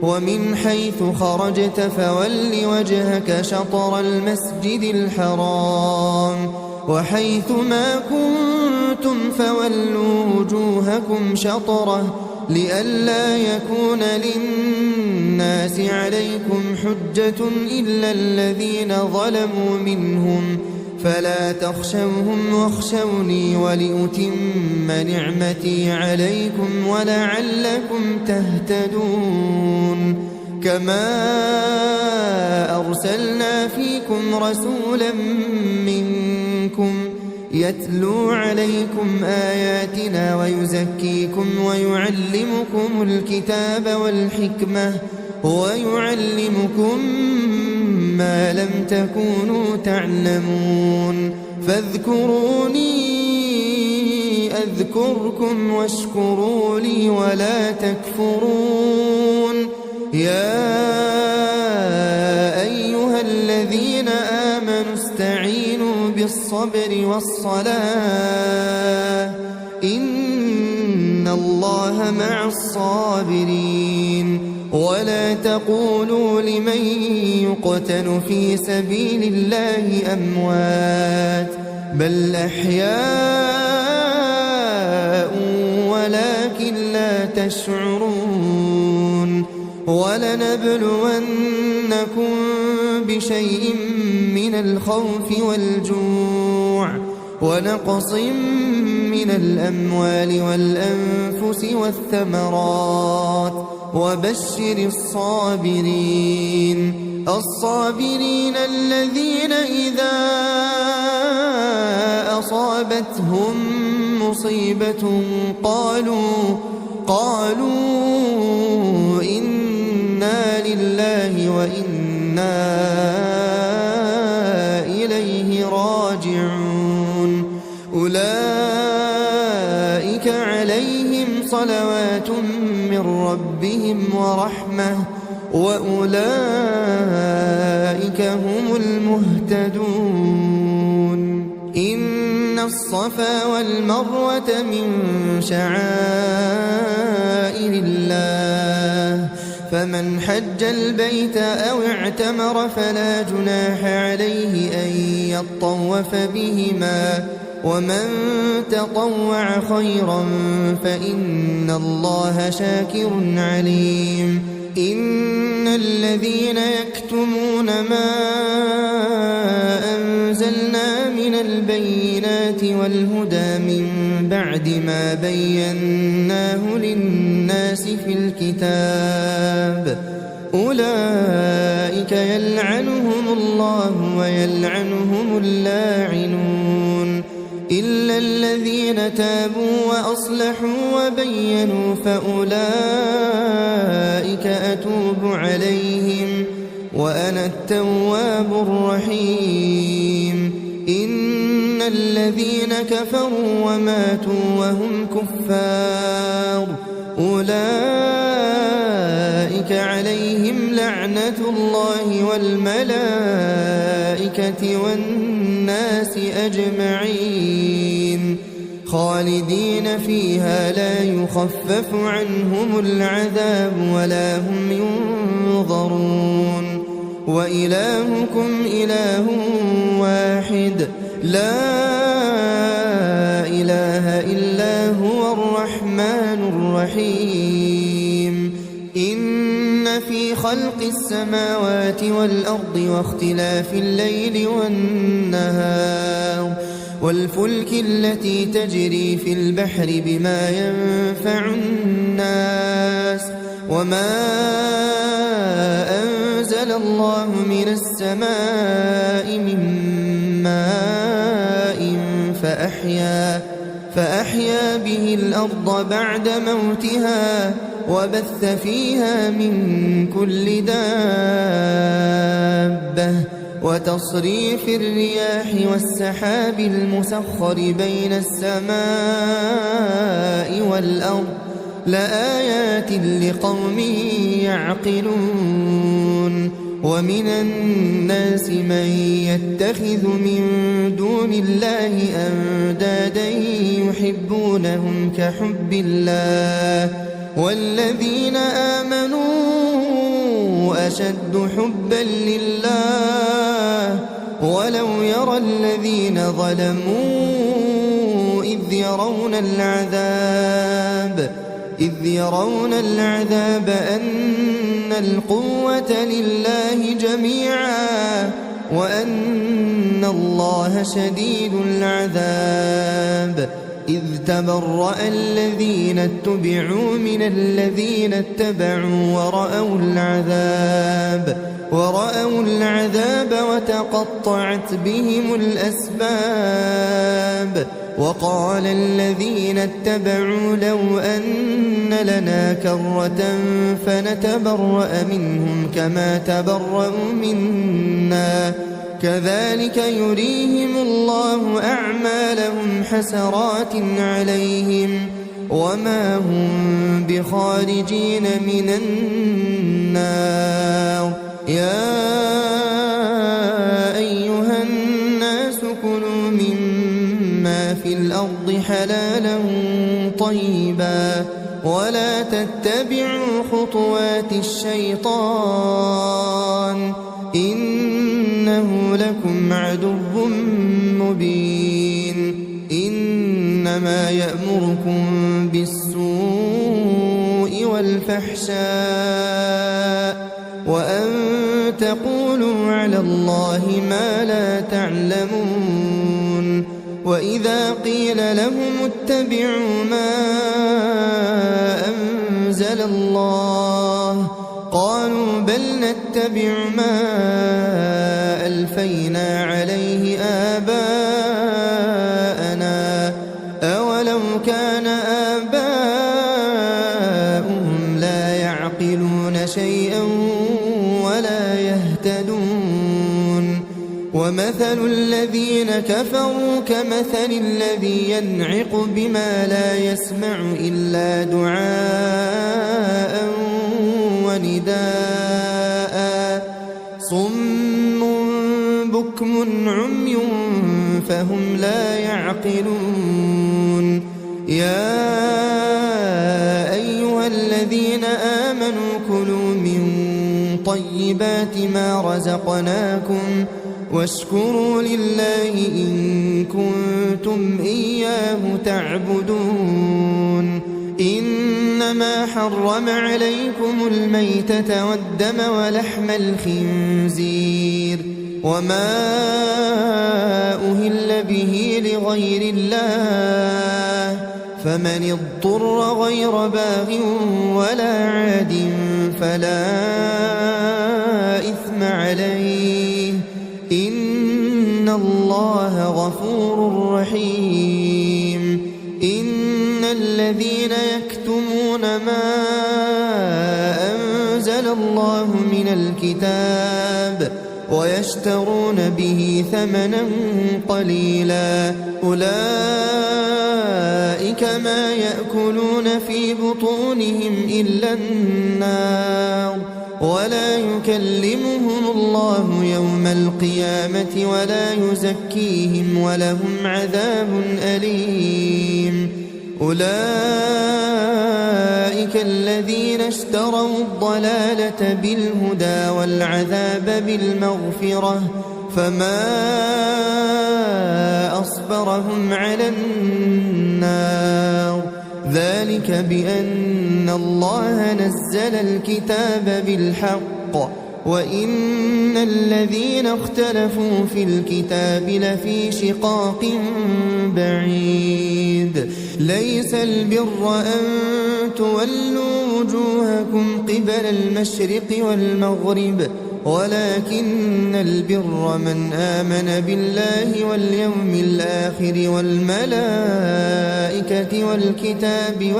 ومن حيث خرجت فول وجهك شطر المسجد الحرام وحيث ما كنتم فولوا وجوهكم شطره لئلا يكون للناس عليكم حجة إلا الذين ظلموا منهم فلا تخشوهم واخشوني ولأتم نعمتي عليكم ولعلكم تهتدون. كما أرسلنا فيكم رسولا منكم يتلو عليكم آياتنا ويزكيكم ويعلمكم الكتاب والحكمة ويعلمكم ما لم تكونوا تعلمون. فاذكروني أذكركم واشكروا لي ولا تكفرون. يا أيها الذين آمنوا استعينوا بالصبر والصلاة إن الله مع الصابرين. ولا تقولوا لمن يقتل في سبيل الله أموات بل أحياء ولكن لا تشعرون. ولنبلونكم بشيء من الخوف والجوع ونقص من الأموال والأنفس والثمرات وبشر الصابرين الذين إذا أصابتهم مصيبة قالوا إنا لله وإنا إليه راجعون. أولئك عليهم صلوات من ربهم ورحمة وأولئك هم المهتدون. إن الصفا والمروة من شعائر الله فمن حج البيت أو اعتمر فلا جناح عليه أن يطوف بهما ومن تطوع خيرا فإن الله شاكر عليم. إن الذين يكتمون ما أنزلنا من البينات والهدى من بعد ما بيناه للناس في الكتاب أولئك يلعنهم الله ويلعنهم اللاعنون إلا الذين تابوا وأصلحوا وبينوا فأولئك أتوب عليهم وأنا التواب الرحيم. إن الذين كفروا وماتوا وهم كفار أولئك عليهم لعنة الله والملائكة والملائكة والناس أجمعين خالدين فيها لا يخفف عنهم العذاب ولا هم ينظرون وإلهكم إله واحد لا إله إلا هو الرحمن الرحيم إن في خلق السماوات والأرض واختلاف الليل والنهار والفلك التي تجري في البحر بما ينفع الناس وما أنزل الله من السماء من ماء فأحيا به الأرض بعد موتها وبث فيها من كل دابة وتصريف الرياح والسحاب المسخر بين السماء والأرض لآيات لقوم يعقلون ومن الناس من يتخذ من دون الله أندادا يحبونهم كحب الله والذين آمنوا أشد حبا لله ولو يرى الذين ظلموا إذ يرون العذاب أن القوة لله جميعا وأن الله شديد العذاب إذ تبرأ الذين اتبعوا من الذين اتبعوا ورأوا العذاب وتقطعت بهم الأسباب وقال الذين اتبعوا لو أن لنا كرة فنتبرأ منهم كما تبرأوا منا كذلك يريهم الله أعمالهم حسرات عليهم وما هم بخارجين من النار يا أيها الناس كلوا مما في الأرض حلالا طيبا ولا تتبعوا خطوات الشيطان إنه لكم عدو مبين إنما يأمركم بالسوء والفحشاء وأن تقولوا على الله ما لا تعلمون وإذا قيل لهم اتبعوا ما أنزل الله قالوا بل نتبع ما ألفينا عليه آباءنا أولو كان آباؤهم لا يعقلون شيئا ولا يهتدون ومثل الذين كفروا كمثل الذي ينعق بما لا يسمع إلا دعاء ونداء صم بكم عمي فهم لا يعقلون يا أيها الذين آمنوا كلوا من طيبات ما رزقناكم واشكروا لله إن كنتم إياه تعبدون إنما حرم عليكم الميتة والدم ولحم الخنزير وما أهل به لغير الله فمن اضطر غير باغ ولا عاد فلا إثم عليه إن الله غفور رحيم إن الذين يكتمون ما أنزل الله من الكتاب ويشترون به ثمنا قليلا أولئك ما يأكلون في بطونهم إلا النار ولا يكلمهم الله يوم القيامة ولا يزكيهم ولهم عذاب أليم. أولئك الذين اشتروا الضلالة بالهدى والعذاب بالمغفرة فما أصبرهم على النار. ذلك بأن الله نزل الكتاب بالحق وإن الذين اختلفوا في الكتاب لفي شقاق بعيد. ليس البر أن تولوا وجوهكم قبل المشرق والمغرب ولكن البر من آمن بالله واليوم الآخر والملائكة والكتاب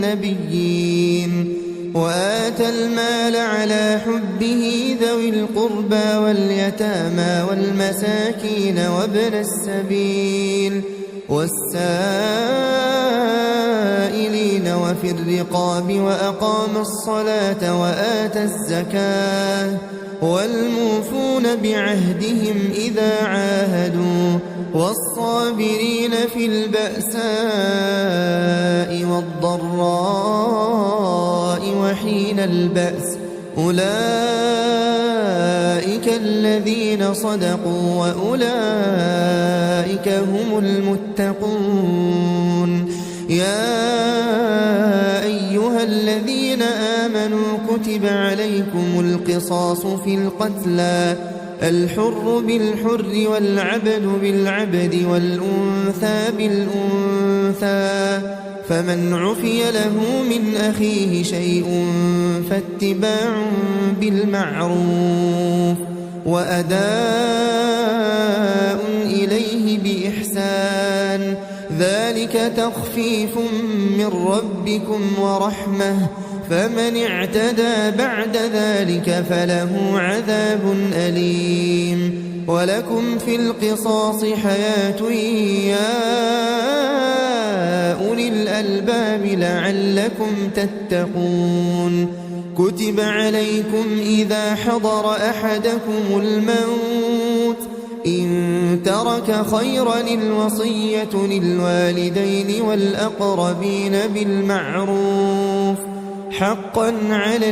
والنبيين وآتى المال على حبه ذوي القربى واليتامى والمساكين وابن السبيل والسائلين وفي الرقاب وأقام الصلاة وآتى الزكاة والموفون بعهدهم إذا عاهدوا والصابرين في البأساء والضراء وحين البأس. أولئك الذين صدقوا وأولئك هم المتقون. يا أيها الذين آمنوا كتب عليكم القصاص في القتلى الحر بالحر والعبد بالعبد والأنثى بالأنثى فمن عفي له من أخيه شيء فاتباع بالمعروف وأداء إليه بإحسان ذلك تخفيف من ربكم ورحمة فمن اعتدى بعد ذلك فله عذاب أليم. ولكم في القصاص حياة يا أولي الألباب لعلكم تتقون. كتب عليكم إذا حضر أحدكم الموت إن ترك خيرا الوصية للوالدين والأقربين بالمعروف حقا على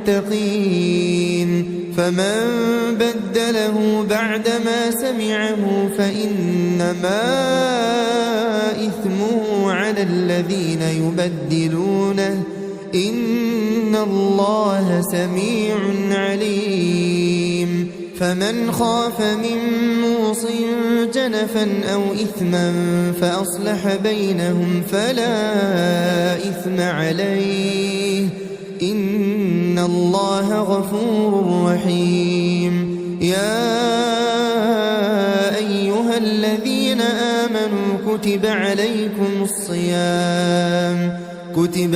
المتقين. فمن بدله بعدما سمعه فإنما إثمه على الذين يبدلونه إن الله سميع عليم. فمن خاف من موص جنفا أو إثما فأصلح بينهم فلا إثم عليه إن الله غفور رحيم. يا أيها الذين آمنوا كتب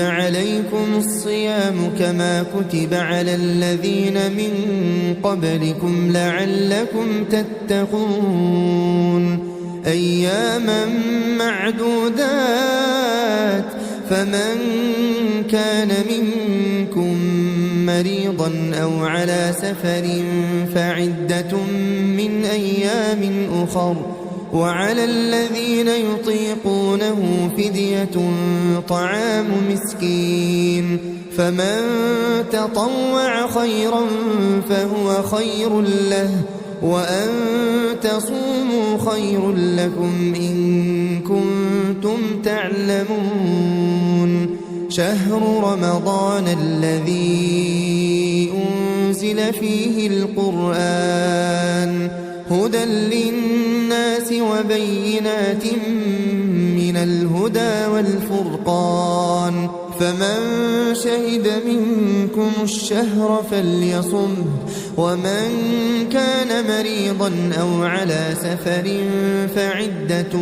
عليكم الصيام كما كتب على الذين من قبلكم لعلكم تتقون. أياما معدودات فمن كان منكم مريضا أو على سفر فعدة من أيام أخر وعلى الذين يطيقونه فدية طعام مسكين فمن تطوع خيرا فهو خير له وأن تصوموا خير لكم إن كنتم تعلمون. شهر رمضان الذي أنزل فيه القرآن هدى للناس وبينات من الهدى والفرقان فمن شهد منكم الشهر فليصمه ومن كان مريضا أو على سفر فعدة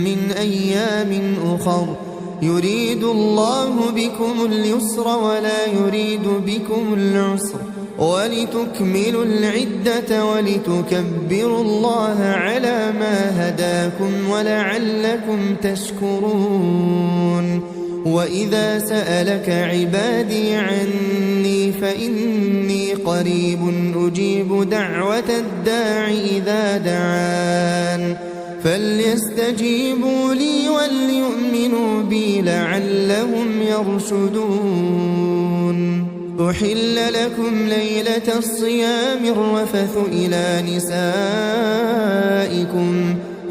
من أيام أخر يريد الله بكم اليسر ولا يريد بكم العسر ولتكملوا العدة ولتكبروا الله على ما هداكم ولعلكم تشكرون. وإذا سألك عبادي عني فإني قريب أجيب دعوة الداع إذا دعان فليستجيبوا لي وليؤمنوا بي لعلهم يرشدون. أحل لكم ليلة الصيام الرفث إلى نسائكم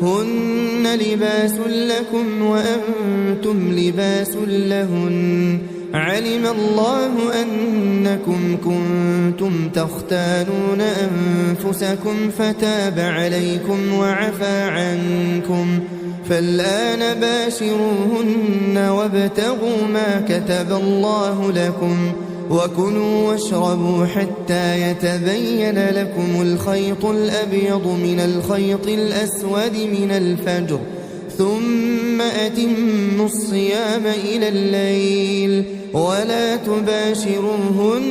هن لباس لكم وأنتم لباس لهن علم الله أنكم كنتم تختانون أنفسكم فتاب عليكم وعفى عنكم فالآن باشروهن وابتغوا ما كتب الله لكم وكلوا واشربوا حتى يتبين لكم الخيط الأبيض من الخيط الأسود من الفجر ثم أتموا الصيام إلى الليل ولا تباشروهن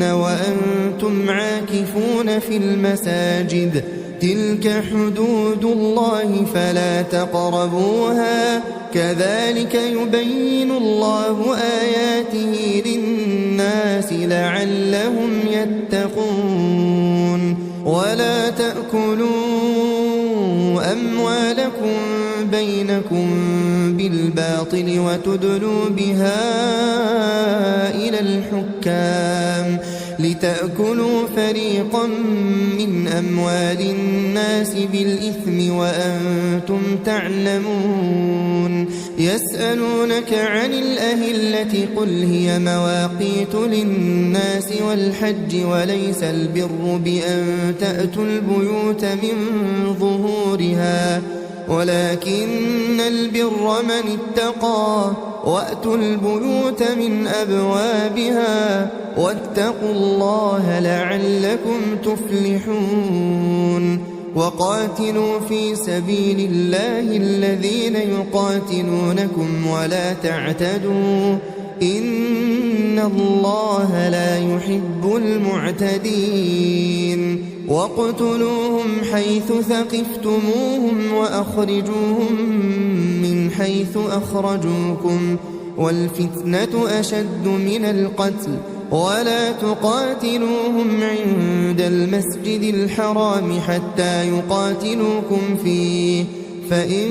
وأنتم عاكفون في المساجد تلك حدود الله فلا تقربوها كذلك يبين الله آياته للناس لعلهم يتقون. ولا تأكلوا أموالكم بينكم بالباطل وتدلوا بها إلى الحكام لتأكلوا فريقا من أموال الناس بالإثم وأنتم تعلمون. يسألونك عن الأهلة قل هي مواقيت للناس والحج وليس البر بأن تأتوا البيوت من ظهورها ولكن البر من اتقى وأتوا البيوت من أبوابها واتقوا الله لعلكم تفلحون. وقاتلوا في سبيل الله الذين يقاتلونكم ولا تعتدوا إن الله لا يحب المعتدين. واقتلوهم حيث ثقفتموهم وأخرجوهم من حيث أخرجوكم والفتنة أشد من القتل ولا تقاتلوهم عند المسجد الحرام حتى يقاتلوكم فيه فإن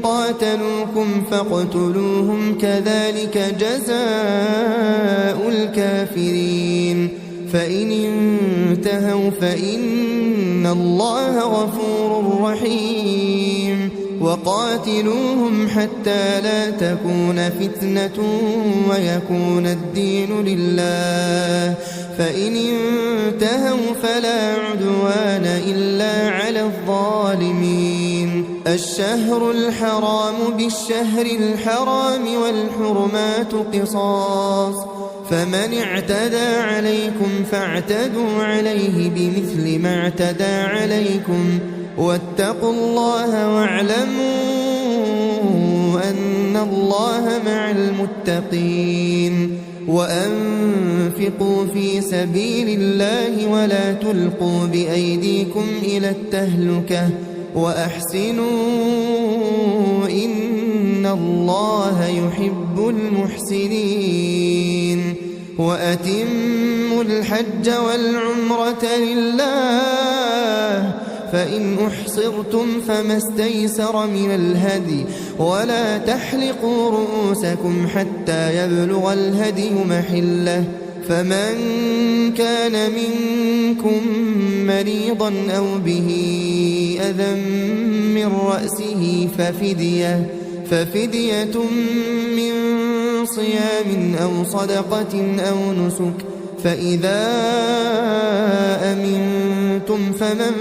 قاتلوكم فاقتلوهم كذلك جزاء الكافرين. فإن انتهوا فإن الله غفور رحيم. وقاتلوهم حتى لا تكون فتنة ويكون الدين لله فإن انتهوا فلا عدوان إلا على الظالمين. الشهر الحرام بالشهر الحرام والحرمات قصاص فمن اعتدى عليكم فاعتدوا عليه بمثل ما اعتدى عليكم واتقوا الله واعلموا أن الله مع المتقين. وأنفقوا في سبيل الله ولا تلقوا بأيديكم إلى التهلكة وأحسنوا إن الله يحب المحسنين. وأتموا الحج والعمرة لله فإن أحصرتم فما استيسر من الهدي ولا تحلقوا رؤوسكم حتى يبلغ الهدي محله فمن كان منكم مريضا أو به أذى من رأسه ففدية من صيام أو صدقة أو نسك فإذا أمنتم فمن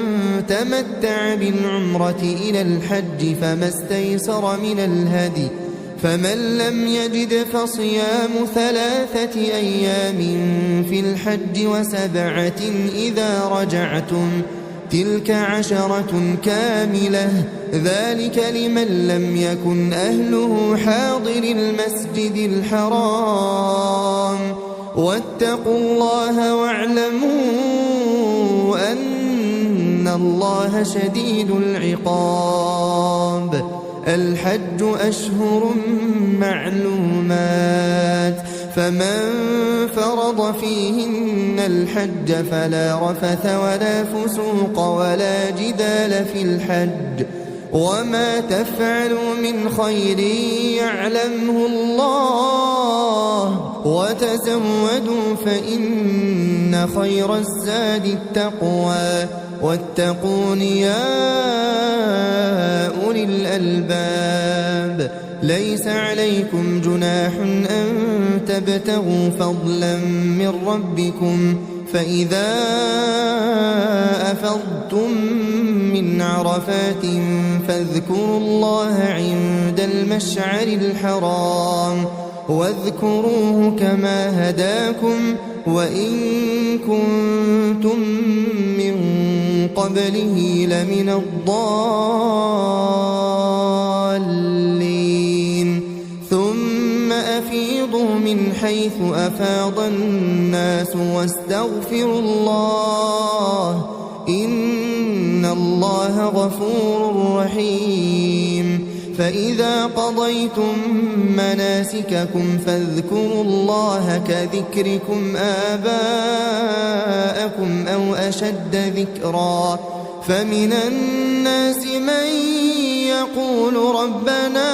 تمتع بالعمرة إلى الحج فما استيسر من الهدي فمن لم يجد فصيام 3 أيام في الحج و7 إذا رجعتم تلك 10 كاملة ذلك لمن لم يكن أهله حاضر المسجد الحرام. واتقوا الله واعلموا أن الله شديد العقاب. الحج أشهر معلومات فمن فرض فيهن الحج فلا رفث ولا فسوق ولا جدال في الحج وما تفعلوا من خير يعلمه الله وتزودوا فإن خير الزاد التقوى واتقون يا أولي الألباب ليس عليكم جناح أن تبتغوا فضلا من ربكم فإذا أفضتم من عرفات فاذكروا الله عند المشعر الحرام واذكروه كما هداكم وإن كنتم من قبله لمن الضالين ثم أفيضوا من حيث أفاض الناس واستغفروا الله إن الله غفور رحيم فإذا قضيتم مناسككم فاذكروا الله كذكركم آباءكم أو أشد ذكرا فمن الناس من يقول ربنا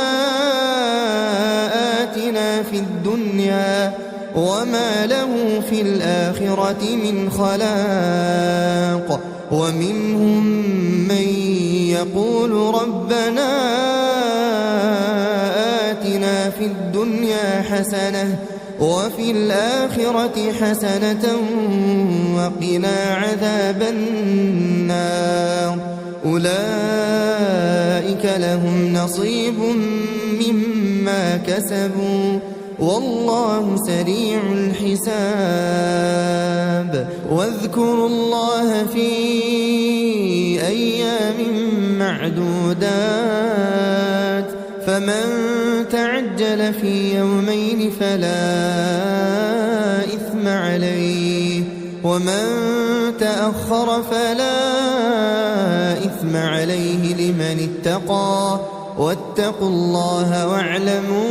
آتنا في الدنيا وما له في الآخرة من خلاق ومنهم من يقول ربنا آتنا في الدنيا حسنة وفي الآخرة حسنة وقنا عذاب النار أولئك لهم نصيب مما كسبوا والله سريع الحساب واذكروا الله في أيام معدودات فمن تعجل في يومين فلا إثم عليه ومن تأخر فلا إثم عليه لمن اتقى واتقوا الله واعلموا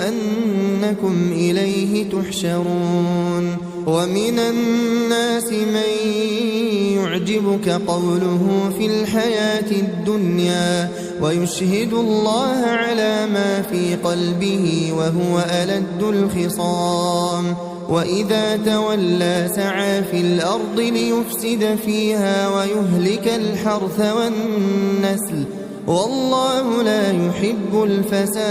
أنكم إليه تحشرون ومن الناس من يعجبك قوله في الحياة الدنيا ويشهد الله على ما في قلبه وهو ألد الخصام وإذا تولى سعى في الأرض ليفسد فيها ويهلك الحرث والنسل والله لا يحب الفساد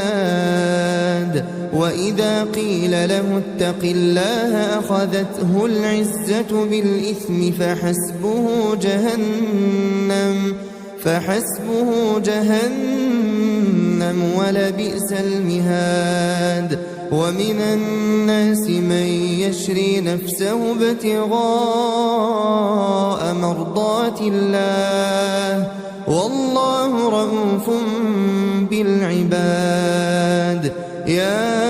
وإذا قيل له اتق الله أخذته العزة بالإثم فحسبه جهنم ولبئس المهاد ومن الناس من يشري نفسه ابتغاء مرضات الله والله رؤوف بالعباد يا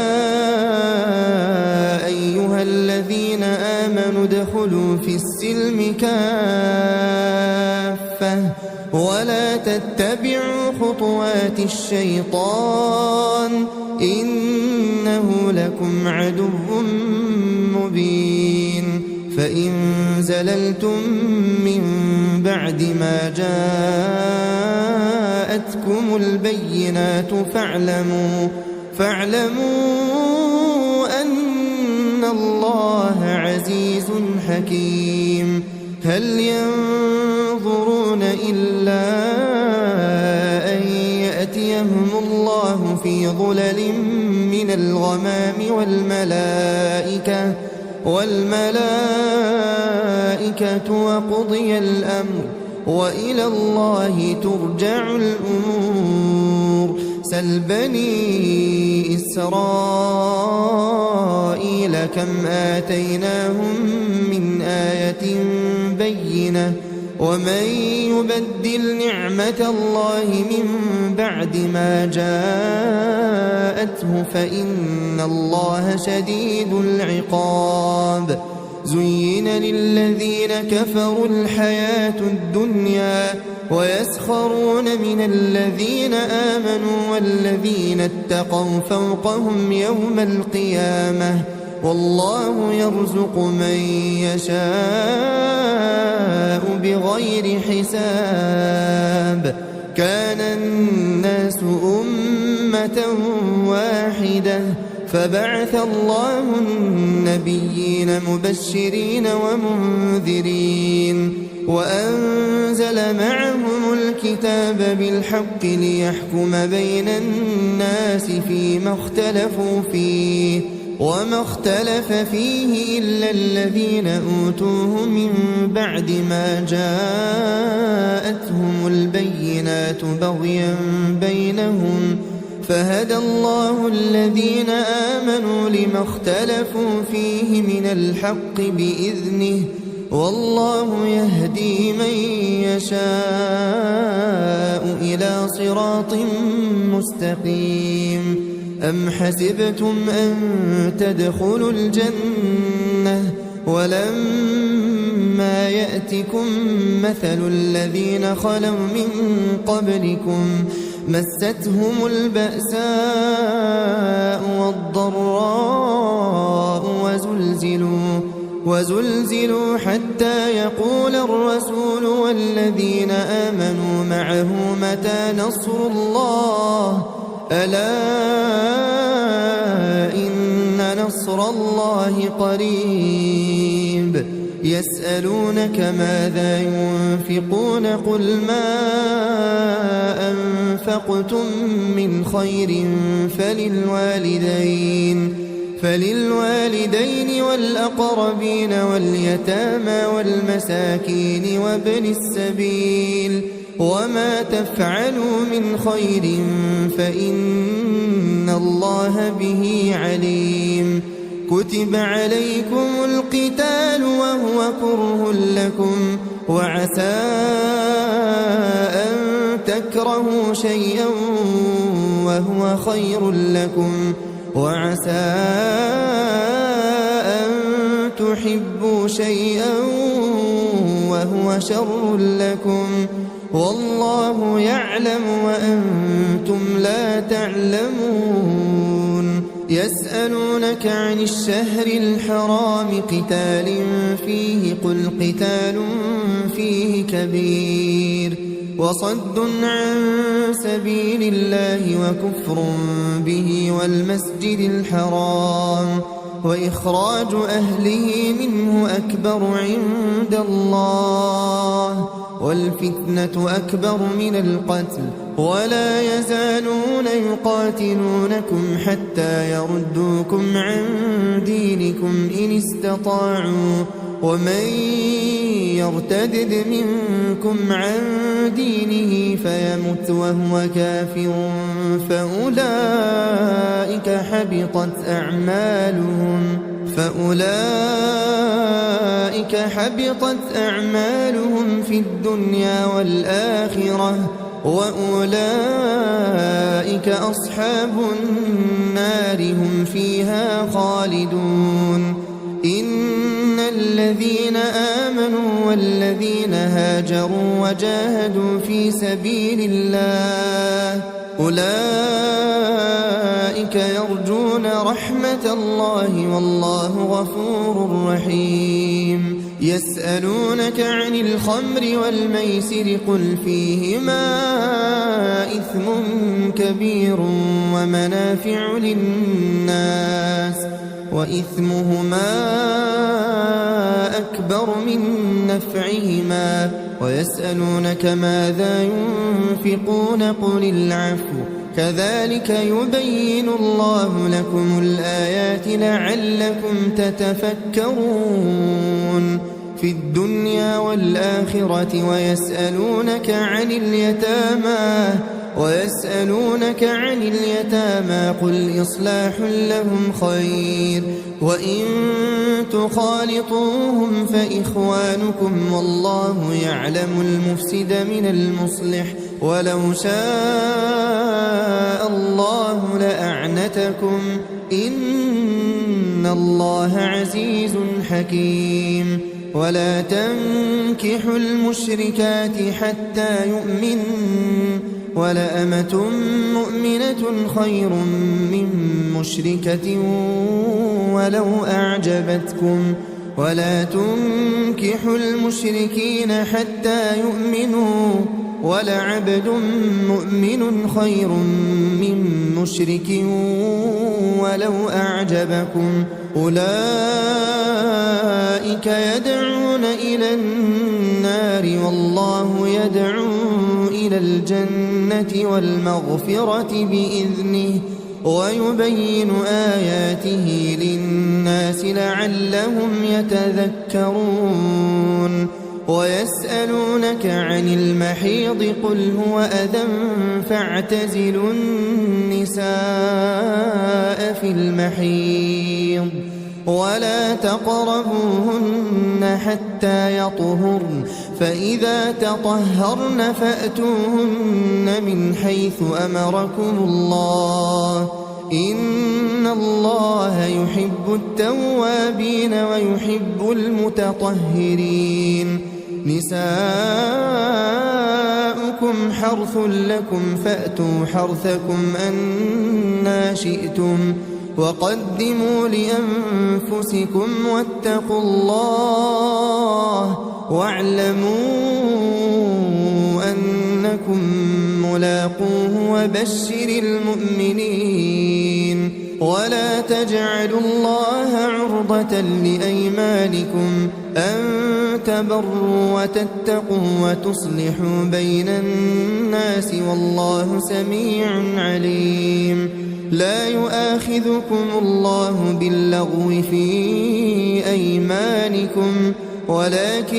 أيها الذين آمنوا ادخلوا في السلم كافة ولا تتبعوا خطوات الشيطان إنه لكم عدو مبين فإن زللتم من بعد ما جاءتكم البينات فاعلموا أن الله عزيز حكيم هل ينظرون إلا أن يأتيهم الله في ظلل من الغمام والملائكة وقضي الأمر وإلى الله ترجع الأمور سل بني إسرائيل كم آتيناهم من آية بينة ومن يبدل نعمة الله من بعد ما جاءته فإن الله شديد العقاب زين للذين كفروا الحياة الدنيا ويسخرون من الذين آمنوا والذين اتقوا فوقهم يوم القيامة والله يرزق من يشاء بغير حساب. كان الناس أمة واحدة فبعث الله النبيين مبشرين ومنذرين وأنزل معهم الكتاب بالحق ليحكم بين الناس فيما اختلفوا فيه وما اختلف فيه إلا الذين أوتوه من بعد ما جاءتهم البينات بغيا بينهم فهدى الله الذين آمنوا لما اختلفوا فيه من الحق بإذنه والله يهدي من يشاء إلى صراط مستقيم. أم حسبتم أن تدخلوا الجنة ولما يأتكم مثل الذين خلوا من قبلكم مستهم البأساء والضراء وزلزلوا حتى يقول الرسول والذين آمنوا معه متى نصر الله ألا إن نصر الله قريب. يسألونك ماذا ينفقون قل ما أنفقتم من خير فللوالدين والأقربين واليتامى والمساكين وابن السبيل وما تفعلوا من خير فإن الله به عليم. كتب عليكم القتال وهو كره لكم وعسى أن تكرهوا شيئا وهو خير لكم وعسى أن تحبوا شيئا وهو شر لكم والله يعلم وأنتم لا تعلمون. يسألونك عن الشهر الحرام قتال فيه قل قتال فيه كبير وصد عن سبيل الله وكفر به والمسجد الحرام وإخراج أهله منه أكبر عند الله والفتنة أكبر من القتل ولا يزالون يقاتلونكم حتى يردوكم عن دينكم إن استطاعوا ومن يرتدد منكم عن دينه فيمت وهو كافر فأولئك حبطت أعمالهم في الدنيا والآخرة وأولئك أصحاب النار هم فيها خالدون. إن الذين آمنوا والذين هاجروا وجاهدوا في سبيل الله أولئك يرجون رحمة الله والله غفور رحيم. يسألونك عن الخمر والميسر قل فيهما إثم كبير ومنافع للناس وإثمهما أكبر من نفعهما ويسألونك ماذا ينفقون قل العفو كذلك يبين الله لكم الآيات لعلكم تتفكرون في الدنيا والآخرة. ويسألونك عن اليتامى قل إصلاح لهم خير وإن تخالطوهم فإخوانكم والله يعلم المفسد من المصلح ولو شاء الله لأعنتكم إن إن الله عزيز حكيم ولا تنكحوا المشركات حتى يؤمنن ولأمة مؤمنة خير من مشركة ولو أعجبتكم ولا تنكحوا المشركين حتى يؤمنوا ولعبد مؤمن خير من مشرك ولو أعجبكم أولئك يدعون إلى النار والله يدعو إلى الجنة والمغفرة بإذنه ويبين آياته للناس لعلهم يتذكرون ويسألونك عن المحيض قل هو أذى فاعتزلوا النساء في المحيض ولا تقربوهن حتى يطهرن فإذا تطهرن فأتوهن من حيث أمركم الله إن الله يحب التوابين ويحب المتطهرين نساؤكم حرث لكم فأتوا حرثكم أنى شئتم وقدموا لأنفسكم واتقوا الله واعلموا أنكم ملاقوه وبشر المؤمنين ولا تجعلوا الله عرضة لأيمانكم أن تبروا وتتقوا وتصلحوا بين الناس والله سميع عليم لا يؤاخذكم الله باللغو في أيمانكم ولكن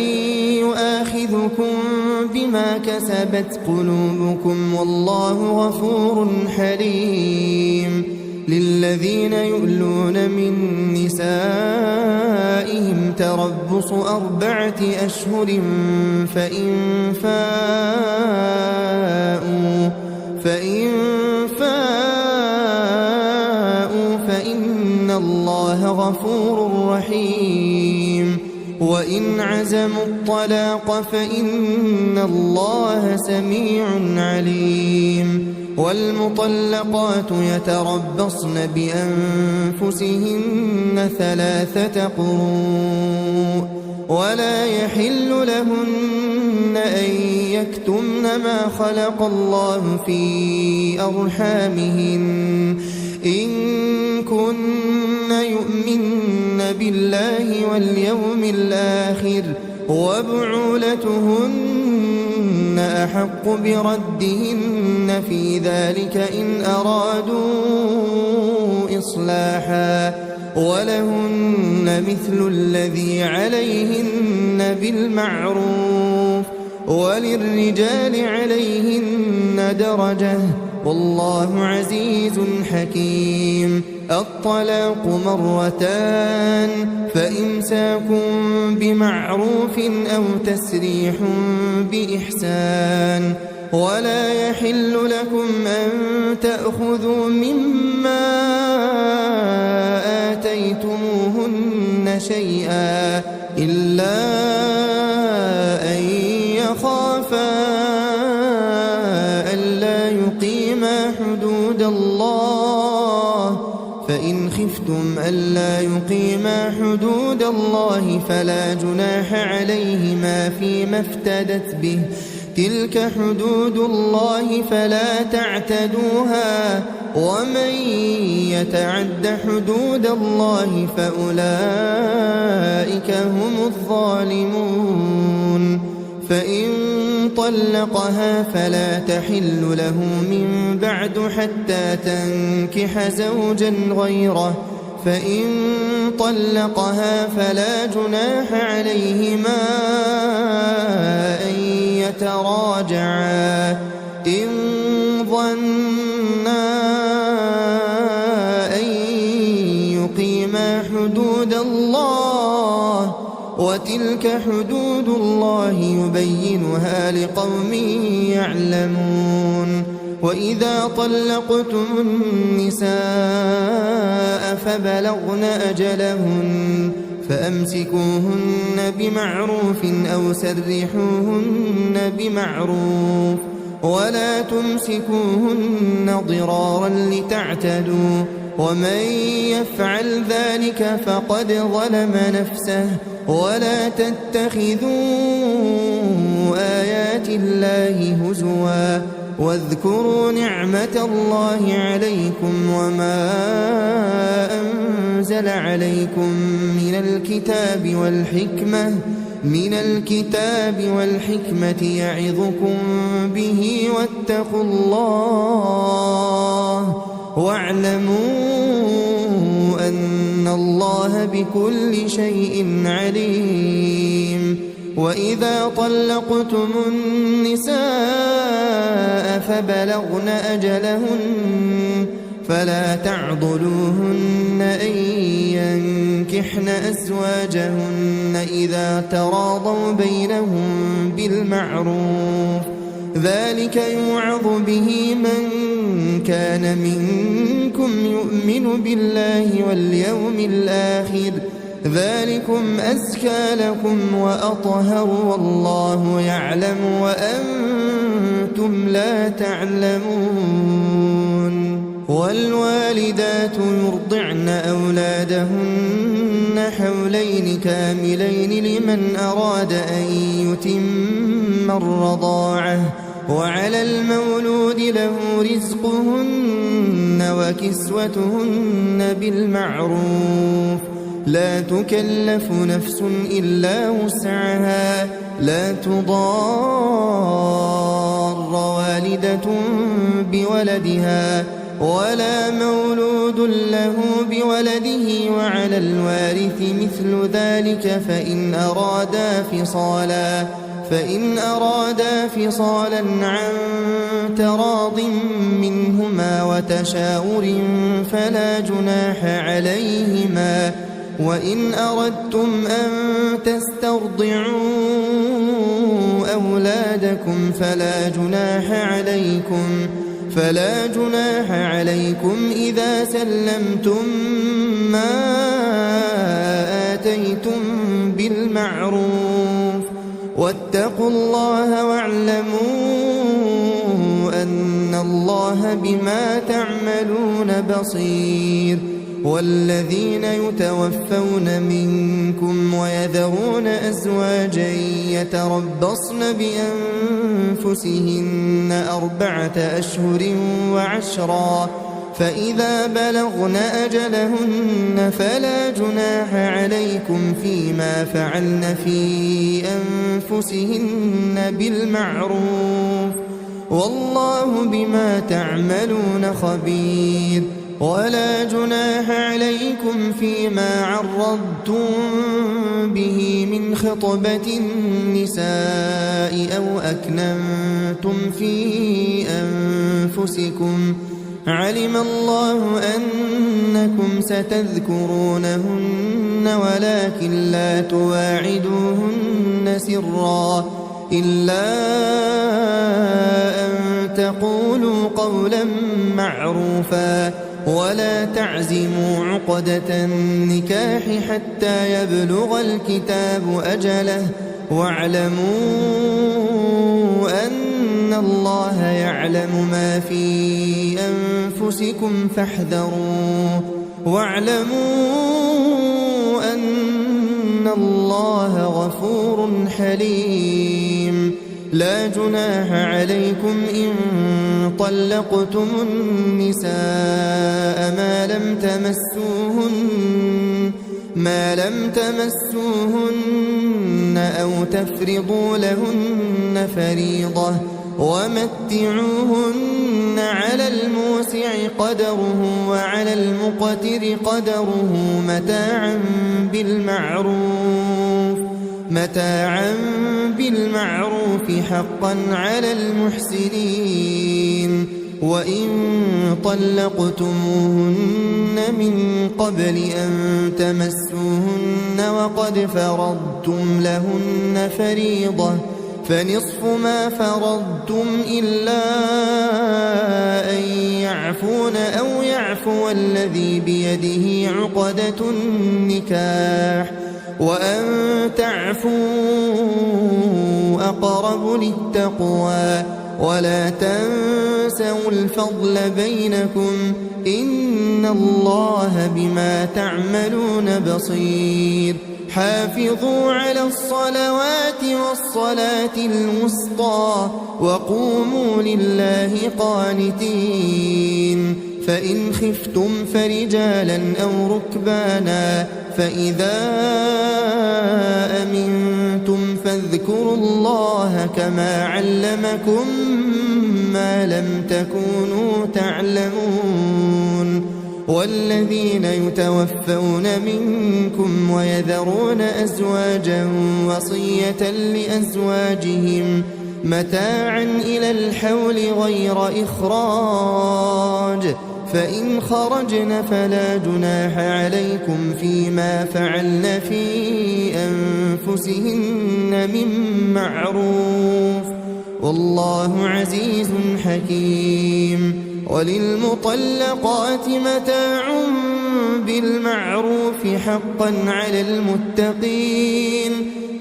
يؤاخذكم بما كسبت قلوبكم والله غفور حليم للذين يؤلون من نسائهم تربص 4 أشهر فإن فاءوا فإن الله غفور رحيم وإن عزموا الطلاق فإن الله سميع عليم والمطلقات يتربصن بأنفسهن 3 قروء ولا يحل لهن أن يكتمن ما خلق الله في أرحامهن إن كن يؤمن بالله واليوم الآخر وبعولتهن أحق بردهن في ذلك إن أرادوا إصلاحا ولهن مثل الذي عليهن بالمعروف وللرجال عليهن درجة والله عزيز حكيم الطلاق 2 فإمساكم بمعروف أو تسريح بإحسان ولا يحل لكم أن تأخذوا مما آتيتموهن شيئا إلا أن يخافا ألا يقيما حدود الله فإن خفتم ألا يقيما حدود الله فلا جناح عليهما فيما افتدت به تلك حدود الله فلا تعتدوها ومن يتعد حدود الله فأولئك هم الظالمون فإن طلقها فلا تحل له من بعد حتى تنكح زوجا غيره فإن طلقها فلا جناح عليهما أن يتراجعا إن ظنا أن يقيما حدود الله وتلك حدود الله يبينها لقوم يعلمون. وإذا طلقتم النساء فبلغن أجلهن فأمسكوهن بمعروف أو سرحوهن بمعروف ولا تمسكوهن ضرارا لتعتدوا ومن يفعل ذلك فقد ظلم نفسه. ولا تتخذوا آيات الله هزوا واذكروا نعمة الله عليكم وما أنزل عليكم من الكتاب والحكمة يعظكم به واتقوا الله واعلموا أن الله بكل شيء عليم. وإذا طلقتم النساء فبلغن أجلهن فلا تعضلوهن أن ينكحن أزواجهن إذا تراضوا بينهم بالمعروف ذلك يوعظ به من كان منكم يؤمن بالله واليوم الآخر ذلكم أزكى لكم وأطهر والله يعلم وأنتم لا تعلمون. والوالدات يرضعن أولادهن حولين كاملين لمن أراد أن يتم الرضاعة وعلى المولود له رزقهن وكسوتهن بالمعروف لا تكلف نفس إلا وسعها لا تضار والدة بولدها ولا مولود له بولده وعلى الوارث مثل ذلك فإن أرادا فصالا عن تراض منهما وتشاور فلا جناح عليهما. وإن أردتم أن تسترضعوا أولادكم فلا جناح عليكم إذا سلمتم ما آتيتم بالمعروف واتقوا الله واعلموا أن الله بما تعملون بصير. والذين يتوفون منكم ويذرون أزواجا يتربصن بأنفسهن 4 أشهر وعشرا فإذا بلغن أجلهن فلا جناح عليكم فيما فعلن في أنفسهن بالمعروف والله بما تعملون خبير. ولا جناح عليكم فيما عرضتم به من خطبة النساء أو أكننتم في أنفسكم علم الله أنكم ستذكرونهن ولكن لا تواعدوهن سرا إلا أن تقولوا قولا معروفا ولا تعزموا عقدة النكاح حتى يبلغ الكتاب أجله واعلموا أن الله يعلم ما في أنفسكم فاحذروه واعلموا أن الله غفور حليم. لا جناح عليكم إن طلقتم النساء ما لم تمسوهن أو تفرضوا لهن فريضة ومتعوهن على الموسع قدره وعلى المقتر قدره متاعا بالمعروف حقا على المحسنين. وإن طلقتموهن من قبل أن تمسوهن وقد فرضتم لهن فريضة فنصف ما فرضتم إلا أن يعفون أو يعفو الذي بيده عقدة النكاح وأن تعفوا أقرب للتقوى ولا تنسوا الفضل بينكم إن الله بما تعملون بصير حافظوا على الصلوات والصلاة الوسطى وقوموا لله قانتين فإن خفتم فرجالا أو ركبانا فإذا أمنتم فاذكروا الله كما علمكم ما لم تكونوا تعلمون والذين يتوفون منكم ويذرون أزواجا وصية لأزواجهم متاعا إلى الحول غير إخراج فإن خرجن فلا جناح عليكم فيما فعلن في أنفسهن من معروف والله عزيز حكيم وللمطلقات متاع بالمعروف حقا على المتقين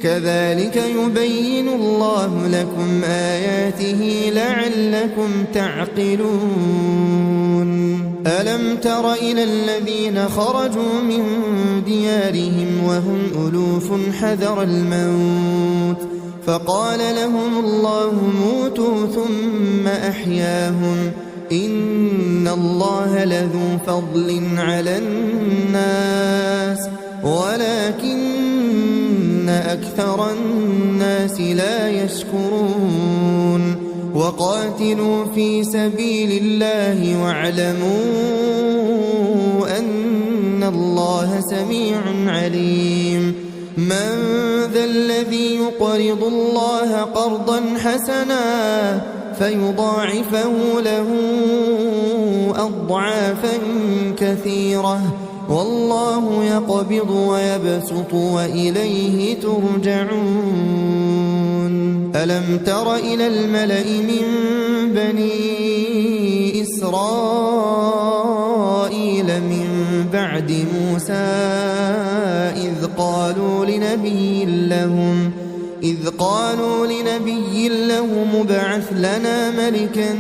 كذلك يبين الله لكم آياته لعلكم تعقلون ألم تر إلى الذين خرجوا من ديارهم وهم ألوف حذر الموت فقال لهم الله موتوا ثم أحياهم إن الله لذو فضل على الناس ولكن أكثر الناس لا يشكرون وقاتلوا في سبيل الله واعلموا أن الله سميع عليم من ذا الذي يقرض الله قرضا حسنا فيضاعفه له أضعافا كثيرة والله يقبض ويبسط وإليه ترجعون ألم تر إلى الملأ من بني إسرائيل من بعد موسى إذ قالوا لنبي لهم ابعث لنا ملكا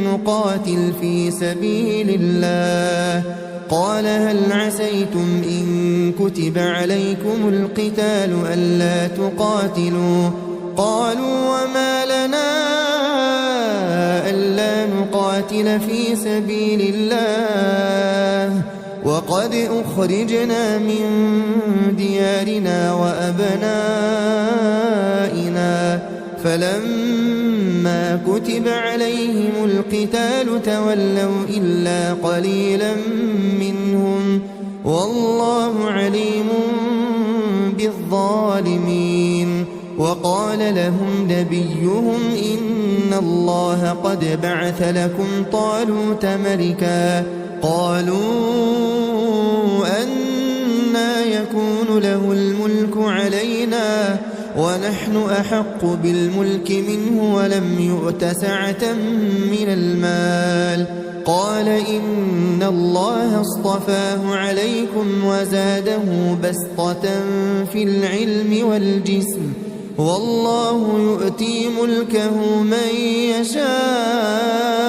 نقاتل في سبيل الله قال هل عسيتم إن كتب عليكم القتال ألا تقاتلوا قالوا وما لنا ألا نقاتل في سبيل الله وقد أخرجنا من ديارنا وأبنائنا فلما كتب عليهم القتال تولوا إلا قليلا منهم والله عليم بالظالمين وقال لهم نبيهم إن الله قد بعث لكم طالوت ملكا قالوا أنى يكون له الملك علينا ونحن أحق بالملك منه ولم يؤت سعة من المال قال إن الله اصطفاه عليكم وزاده بسطة في العلم والجسم والله يؤتي ملكه من يشاء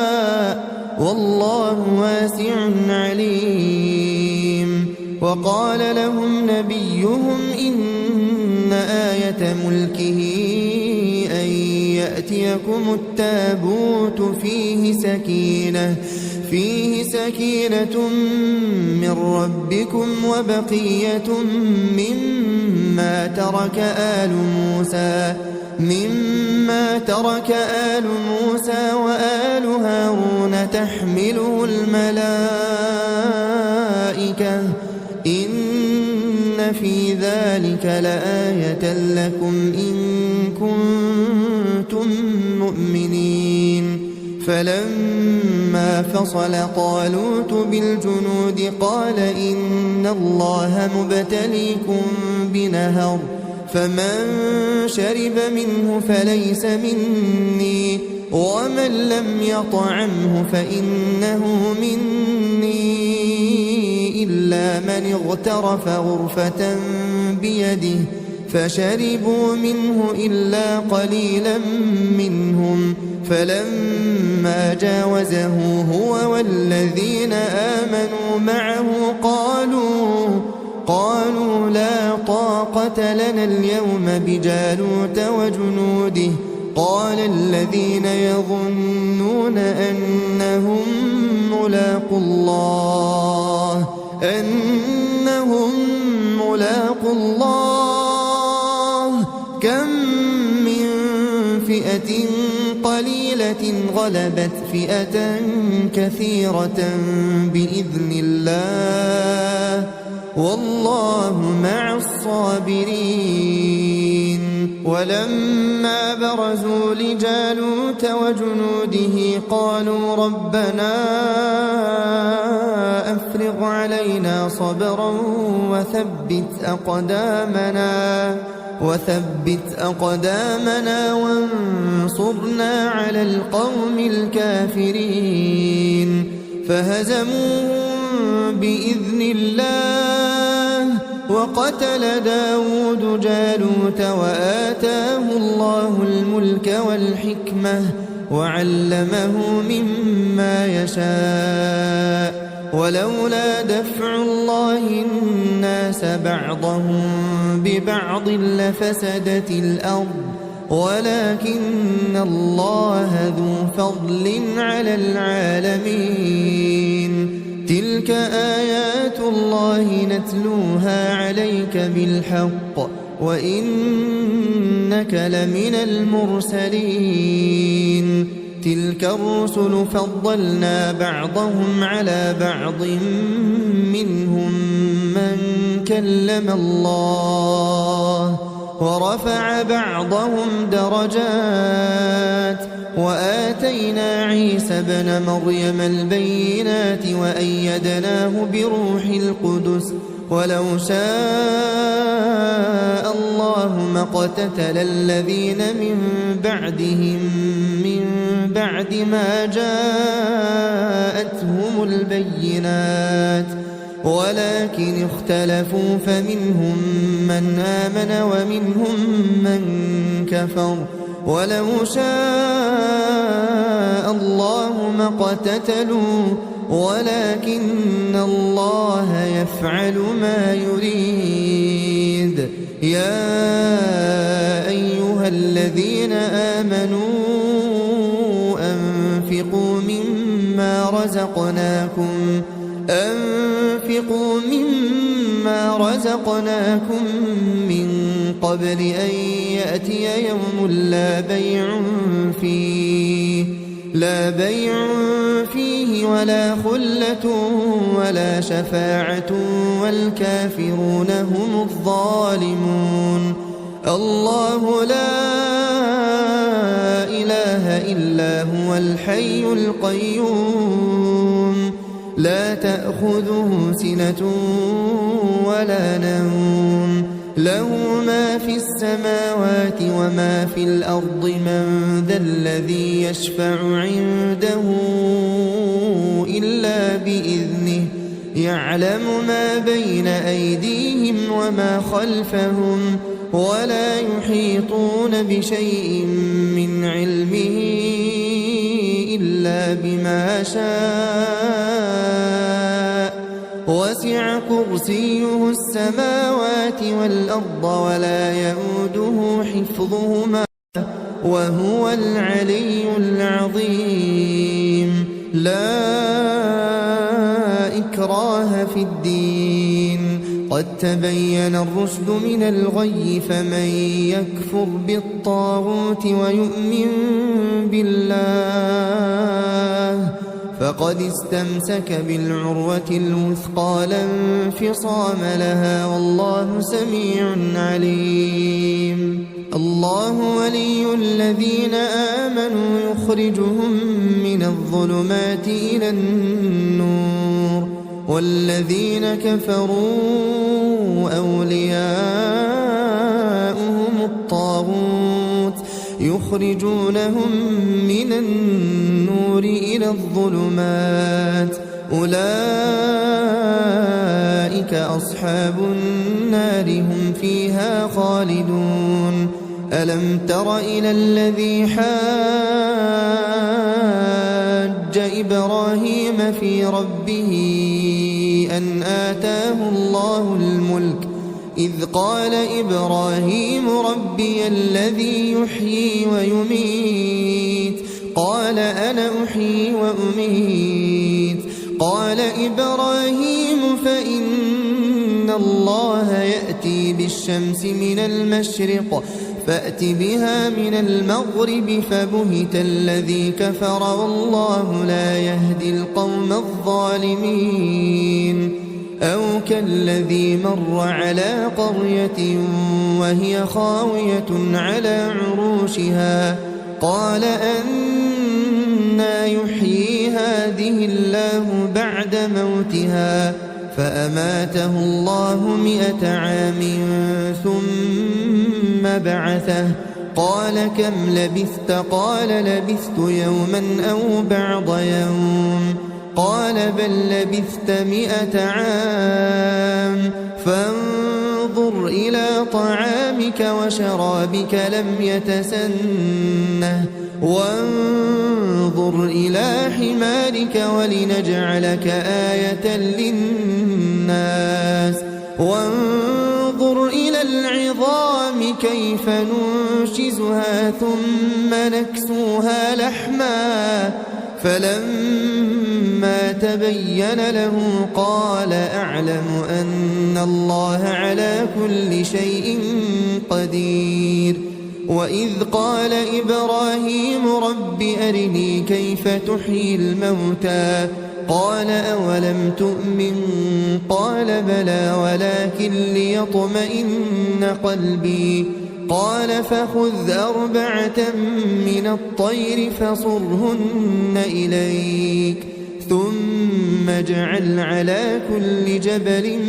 والله واسع عليم وقال لهم نبيهم إن آية ملكه أن يأتيكم التابوت فيه سكينة من ربكم وبقية مما ترك آل موسى وآل هارون تحمله الملائكة إن في ذلك لآية لكم إن كنتم مؤمنين فلما فصل طالوت بالجنود قال إن الله مبتليكم بنهر فمن شرب منه فليس مني ومن لم يطعمه فإنه مني إلا من اغترف غرفة بيده فشربوا منه إلا قليلا منهم فلما جاوزه هو والذين آمنوا معه قالوا لا طاقة لنا اليوم بجالوت وجنوده قال الذين يظنون أنهم ملاقو الله كم من فئة قليلة غلبت فئة كثيرة بإذن الله والله مع الصابرين. ولما برزوا لجالوت وجنوده قالوا ربنا أفرغ علينا صبرا وثبت أقدامنا وانصرنا على القوم الكافرين فهزموهم بإذن الله وقتل داود جالوت وآتاه الله الملك والحكمة وعلمه مما يشاء ولولا دفع الله الناس بعضهم ببعض لفسدت الأرض ولكن الله ذو فضل على العالمين. تلك آيات الله نتلوها عليك بالحق وإنك لمن المرسلين. تلك الرسل فضلنا بعضهم على بعض منهم من كلم الله ورفع بعضهم درجات وآتينا عيسى ابن مريم البينات وأيدناه بروح القدس ولو شاء الله ما اقتتل الذين من بعدهم من بعد ما جاءتهم البينات ولكن اختلفوا فمنهم من آمن ومنهم من كفر ولو شاء الله ما اقتتلوا ولكن الله يفعل ما يريد. يا أيها الذين آمنوا أنفقوا مما رزقناكم من قبل أن يأتي يوم لا بيع فيه ولا خلة ولا شفاعة والكافرون هم الظالمون. الله لا إله إلا هو الحي القيوم لا تأخذه سنة ولا نوم له ما في السماوات وما في الأرض من ذا الذي يشفع عنده إلا بإذنه يعلم ما بين أيديهم وما خلفهم ولا يحيطون بشيء من علمه إلا بما شاء وسع كرسيه السماوات والأرض ولا يؤوده حفظهما وهو العلي العظيم. لا إكراه في الدين قد تبين الرشد من الغي فمن يكفر بالطاغوت ويؤمن بالله فقد استمسك بالعروة الوثقى لا انفصام لها والله سميع عليم. الله ولي الذين آمنوا يخرجهم من الظلمات إلى النور والذين كفروا أولياؤهم الطاغوت يخرجونهم من النور إلى الظلمات أولئك أصحاب النار هم فيها خالدون ألم تر إلى الذي حاج إبراهيم في ربه أن آتاه الله الملك إذ قال إبراهيم ربي الذي يحيي ويميت قال أنا أحيي وأميت قال إبراهيم فإن الله يأتي بالشمس من المشرق فأت بها من المغرب فبهت الذي كفر والله لا يهدي القوم الظالمين أو كالذي مر على قرية وهي خاوية على عروشها قال أنى يحيي هذه الله بعد موتها فأماته الله 100 عام ثم بعثه قال كم لبثت قال لبثت يوما أو بعض يوم قال بل لبثت 100 عام فانظر إلى طعامك وشرابك لم يتسنه وانظر إلى حمارك ولنجعلك آية للناس وانظر إلى العظام كيف ننشزها ثم نكسوها لحما فلما تبين له قال أعلم أن الله على كل شيء قدير وإذ قال إبراهيم رب أرني كيف تحيي الموتى قال أولم تؤمن قال بلى ولكن ليطمئن قلبي قال فخذ 4 من الطير فصرهن إليك ثم اجعل على كل جبل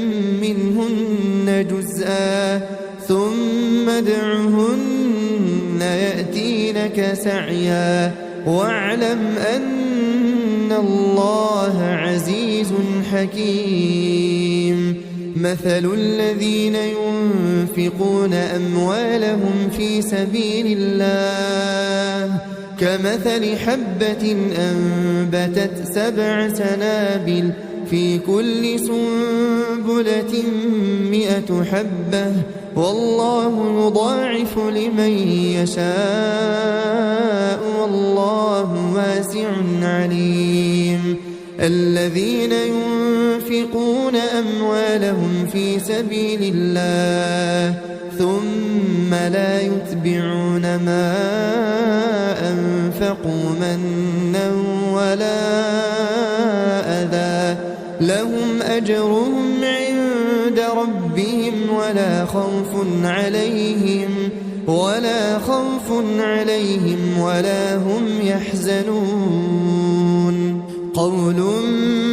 منهن جزءا ثم ادعهن يأتينك سعيا واعلم أن الله عزيز حكيم مثل الذين ينفقون أموالهم في سبيل الله كمثل حبة أنبتت 7 سنابل في كل سنبلة 100 حبة والله يضاعف لمن يشاء والله واسع عليم الذين ينفقون أموالهم في سبيل الله ثم لا يتبعون ما أنفقوا منا ولا أذى لهم أجرهم عند ربهم ولا خوف عليهم ولا هم يحزنون قول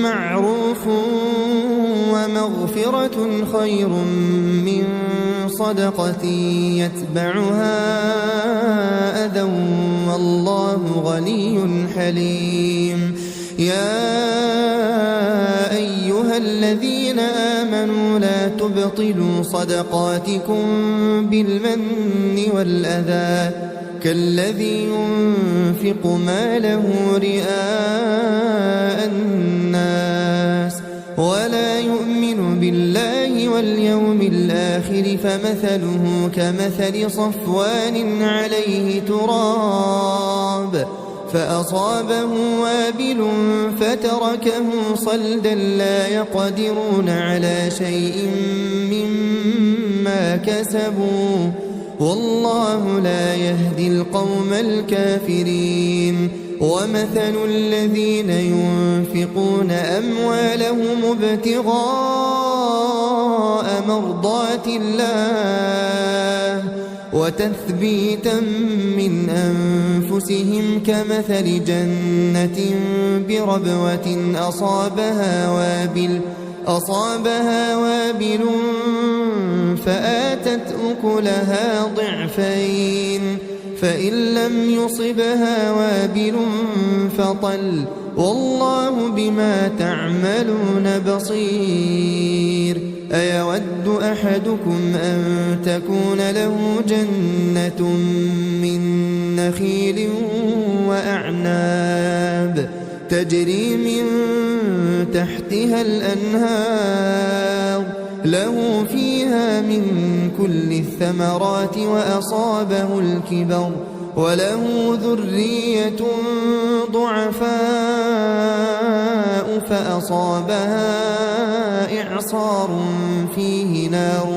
معروف ومغفرة خير من صدقة يتبعها أذى والله غني حليم يا أيها الذين آمنوا لا تبطلوا صدقاتكم بالمن والأذى كالذي ينفق ماله رئاء الناس ولا يؤمن بالله واليوم الآخر فمثله كمثل صفوان عليه تراب فأصابه وابل فتركه صلدا لا يقدرون على شيء مما كسبوا والله لا يهدي القوم الكافرين ومثل الذين ينفقون أموالهم ابتغاء مرضات الله وتثبيتا من أنفسهم كمثل جنة بربوة أصابها وابل فآتت أكلها ضعفين فإن لم يصبها وابل فطل والله بما تعملون بصير. أيود أحدكم أن تكون له جنة من نخيل وأعناب تجري من تحتها الأنهار له فيها من كل الثمرات وأصابه الكبر وله ذرية ضعفاء فأصابها إعصار فيه نار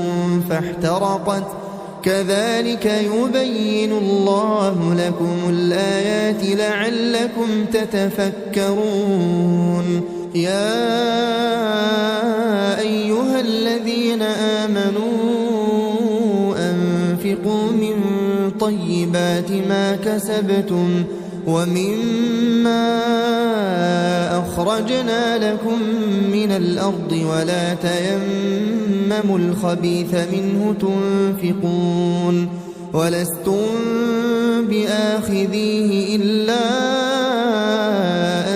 فاحترقت كذلك يبين الله لكم الآيات لعلكم تتفكرون. يا أيها الذين آمنوا أنفقوا من طيبات ما كسبتم ومما أخرجنا لكم من الأرض ولا تيمموا الخبيث منه تنفقون ولستم بآخذيه إلا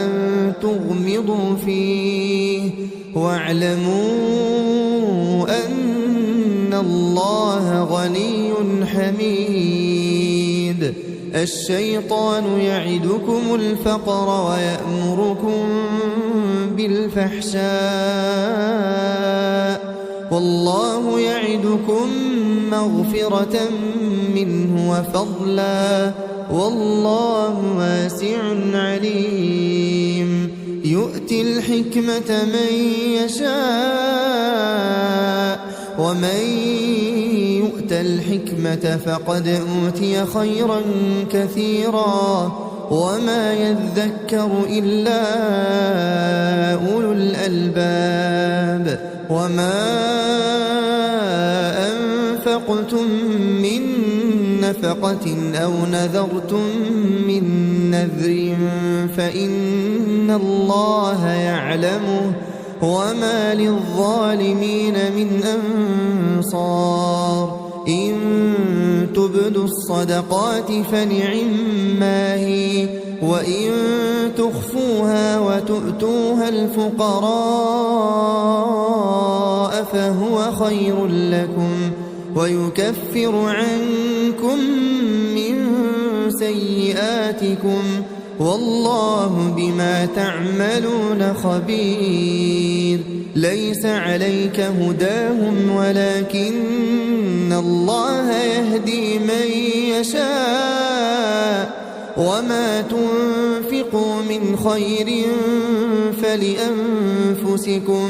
أن تغمضوا فيه واعلموا أن الله غني حميد. الشيطان يعدكم الفقر ويأمركم بالفحشاء والله يعدكم مغفرة منه وفضلا والله واسع عليم. يؤتي الحكمة من يشاء ومن يؤت الحكمة فقد أوتي خيرا كثيرا وما يذكر إلا أولو الألباب. وما أنفقتم من نفقة أو نذرتم من نذر فإن الله يعلمه وما للظالمين من أنصار. إن تبدوا الصدقات فنعما هي وإن تخفوها وتؤتوها الفقراء فهو خير لكم ويكفر عنكم من سيئاتكم والله بما تعملون خبير. ليس عليك هداهم ولكن الله يهدي من يشاء وما تنفقوا من خير فلأنفسكم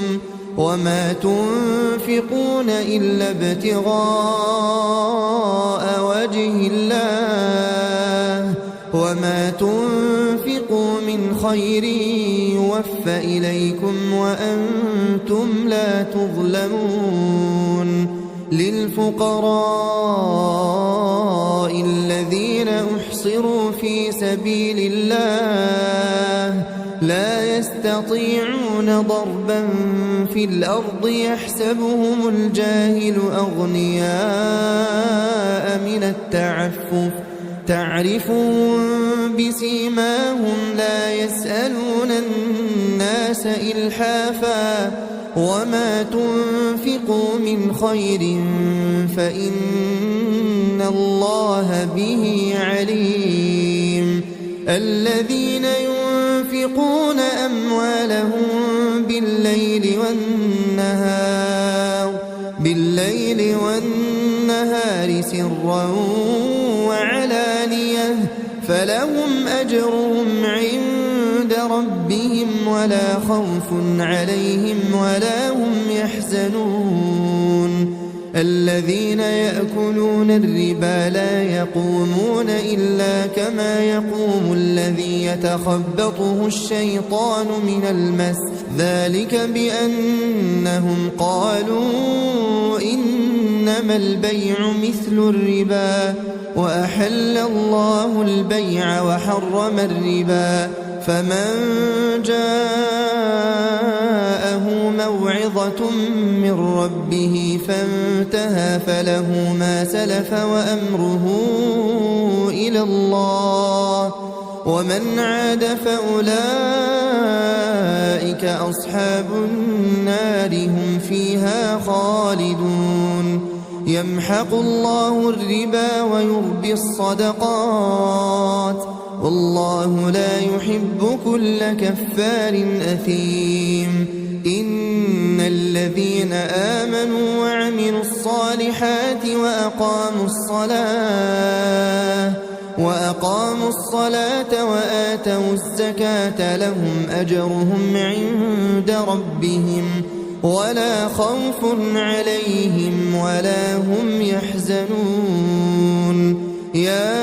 وما تنفقون إلا ابتغاء وجه الله وما تنفقوا من خير يوفى إليكم وأنتم لا تظلمون. للفقراء الذين أحصروا في سبيل الله لا يستطيعون ضربا في الأرض يحسبهم الجاهل أغنياء من التعفف تعرفهم بسيماهم لا يسألون الناس إلحافا وما تنفقوا من خير فإن الله به عليم. الذين ينفقون أموالهم بالليل والنهار سرا وعلانية فلهم أجرهم عند ربهم ولا خوف عليهم ولا هم يحزنون. الذين يأكلون الربا لا يقومون إلا كما يقوم الذي يتخبطه الشيطان من المس ذلك بأنهم قالوا إن إنما البيع مثل الربا وأحل الله البيع وحرم الربا فمن جاءه موعظة من ربه فانتهى فله ما سلف وأمره إلى الله ومن عاد فأولئك أصحاب النار هم فيها خالدون يمحق الله الربا ويربي الصدقات والله لا يحب كل كفار أثيم إن الذين آمنوا وعملوا الصالحات وأقاموا الصلاة وآتوا الزكاة لهم أجرهم عند ربهم ولا خوف عليهم ولا هم يحزنون يا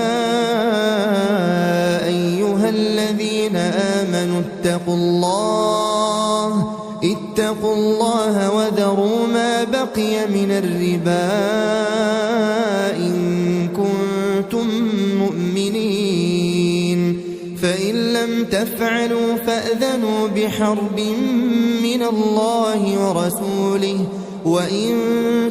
أيها الذين آمنوا اتقوا الله وذروا ما بقي من الربا إن كنتم مؤمنين فإن لم تفعلوا فأذنوا بحرب من الله ورسوله وإن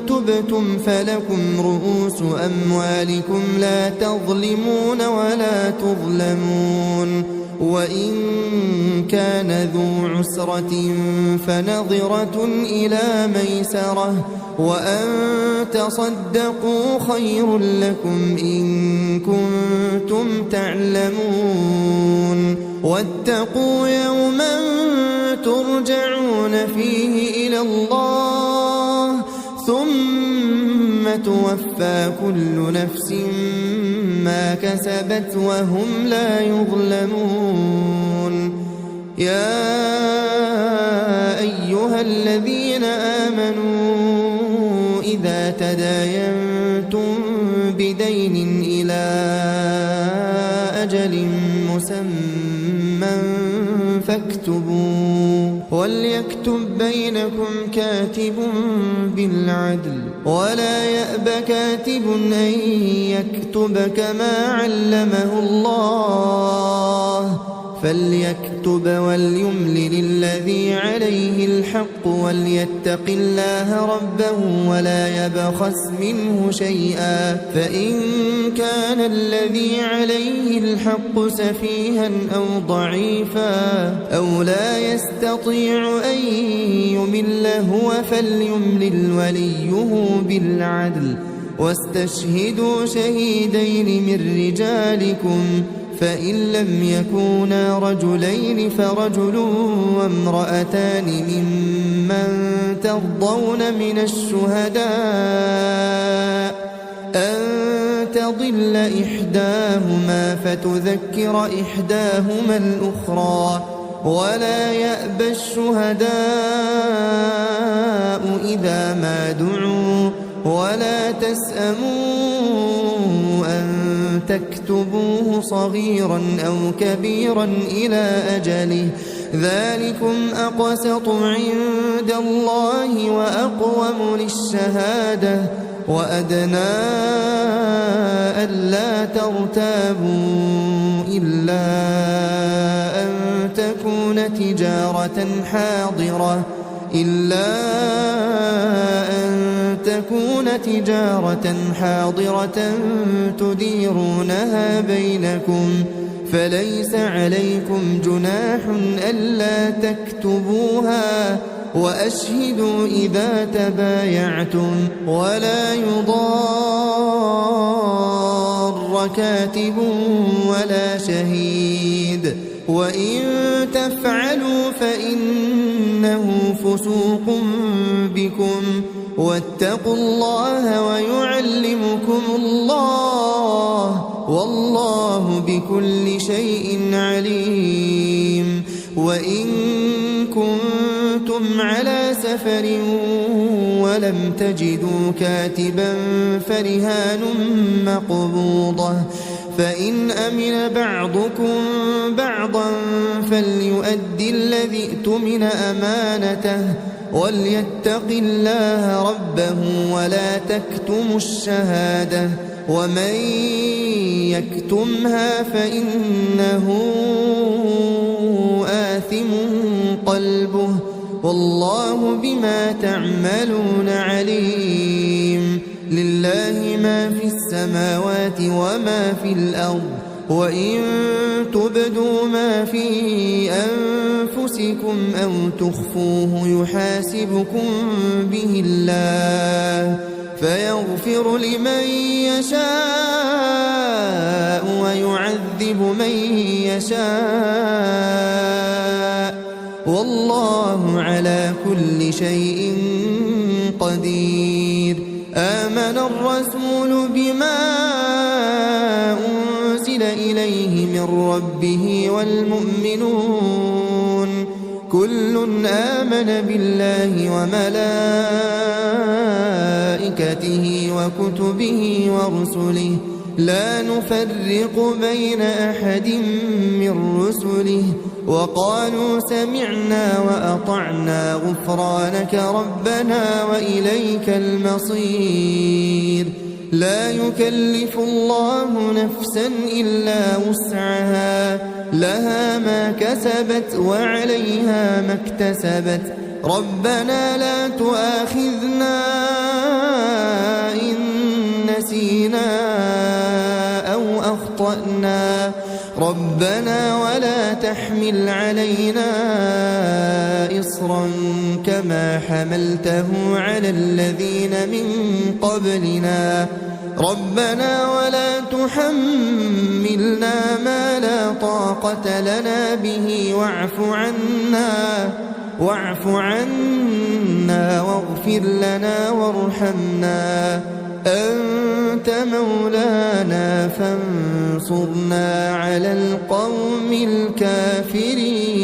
تبتم فلكم رؤوس أموالكم لا تظلمون ولا تظلمون وإن كان ذو عسرة فنظرة إلى ميسرة وأن تصدقوا خير لكم إن كنتم تعلمون واتقوا يوما ترجعون فيه إلى الله ثم توفى كل نفس ما كسبت وهم لا يظلمون يا أيها الذين آمنوا إذا تداينتم بدين إلى أجل مسمى فاكتبوه وليكتب بينكم كاتب بالعدل ولا يأب كاتب أن يكتب كما علمه الله فليكتب وليملل الذي عليه الحق وليتق الله ربه ولا يبخس منه شيئا فإن كان الذي عليه الحق سفيها أو ضعيفا أو لا يستطيع أن يمل هو فليملل وليه بالعدل واستشهدوا شهيدين من رجالكم فإن لم يكونا رجلين فرجل وامرأتان ممن ترضون من الشهداء أن تضل إحداهما فتذكر إحداهما الأخرى ولا يأبى الشهداء إذا ما دعوا ولا تسأموا أن تكتبوه صغيرا أو كبيرا إلى أجله ذلكم أقسط عند الله وأقوم للشهادة وأدنى ألا ترتابوا إلا أن تكون تجارة حاضرة تديرونها بينكم فليس عليكم جناح ألا تكتبوها وأشهدوا إذا تبايعتم ولا يضار كاتب ولا شهيد وإن تفعلوا فإنه فسوق بكم واتقوا الله ويعلمكم الله والله بكل شيء عليم وإن كنتم على سفر ولم تجدوا كاتبا فرهان مقبوضة فإن أمن بعضكم بعضا فليؤدي الذي اؤتمن أمانته وليتق الله ربه ولا تكتموا الشهادة ومن يكتمها فإنه آثم قلبه والله بما تعملون عليم. لله ما في السماوات وما في الأرض وإن تبدوا ما في أنفسكم أو تخفوه يحاسبكم به الله فيغفر لمن يشاء ويعذب من يشاء والله على كل شيء قدير. آمن الرسول بما أنزل إليه من ربه والمؤمنون كل آمن بالله وملائكته وكتبه ورسله لا نفرق بين أحد من رسله وقالوا سمعنا وأطعنا غفرانك ربنا وإليك المصير. لا يكلف الله نفسا إلا وسعها لها ما كسبت وعليها ما اكتسبت ربنا لا تؤاخذنا إن نسينا أو أخطأنا ربنا ولا تحمل علينا إصرا كما حملته على الذين من قبلنا ربنا ولا تحملنا ما لا طاقة لنا به واعف عنا واغفر لنا وارحمنا أنت مولانا فانصرنا على القوم الكافرين.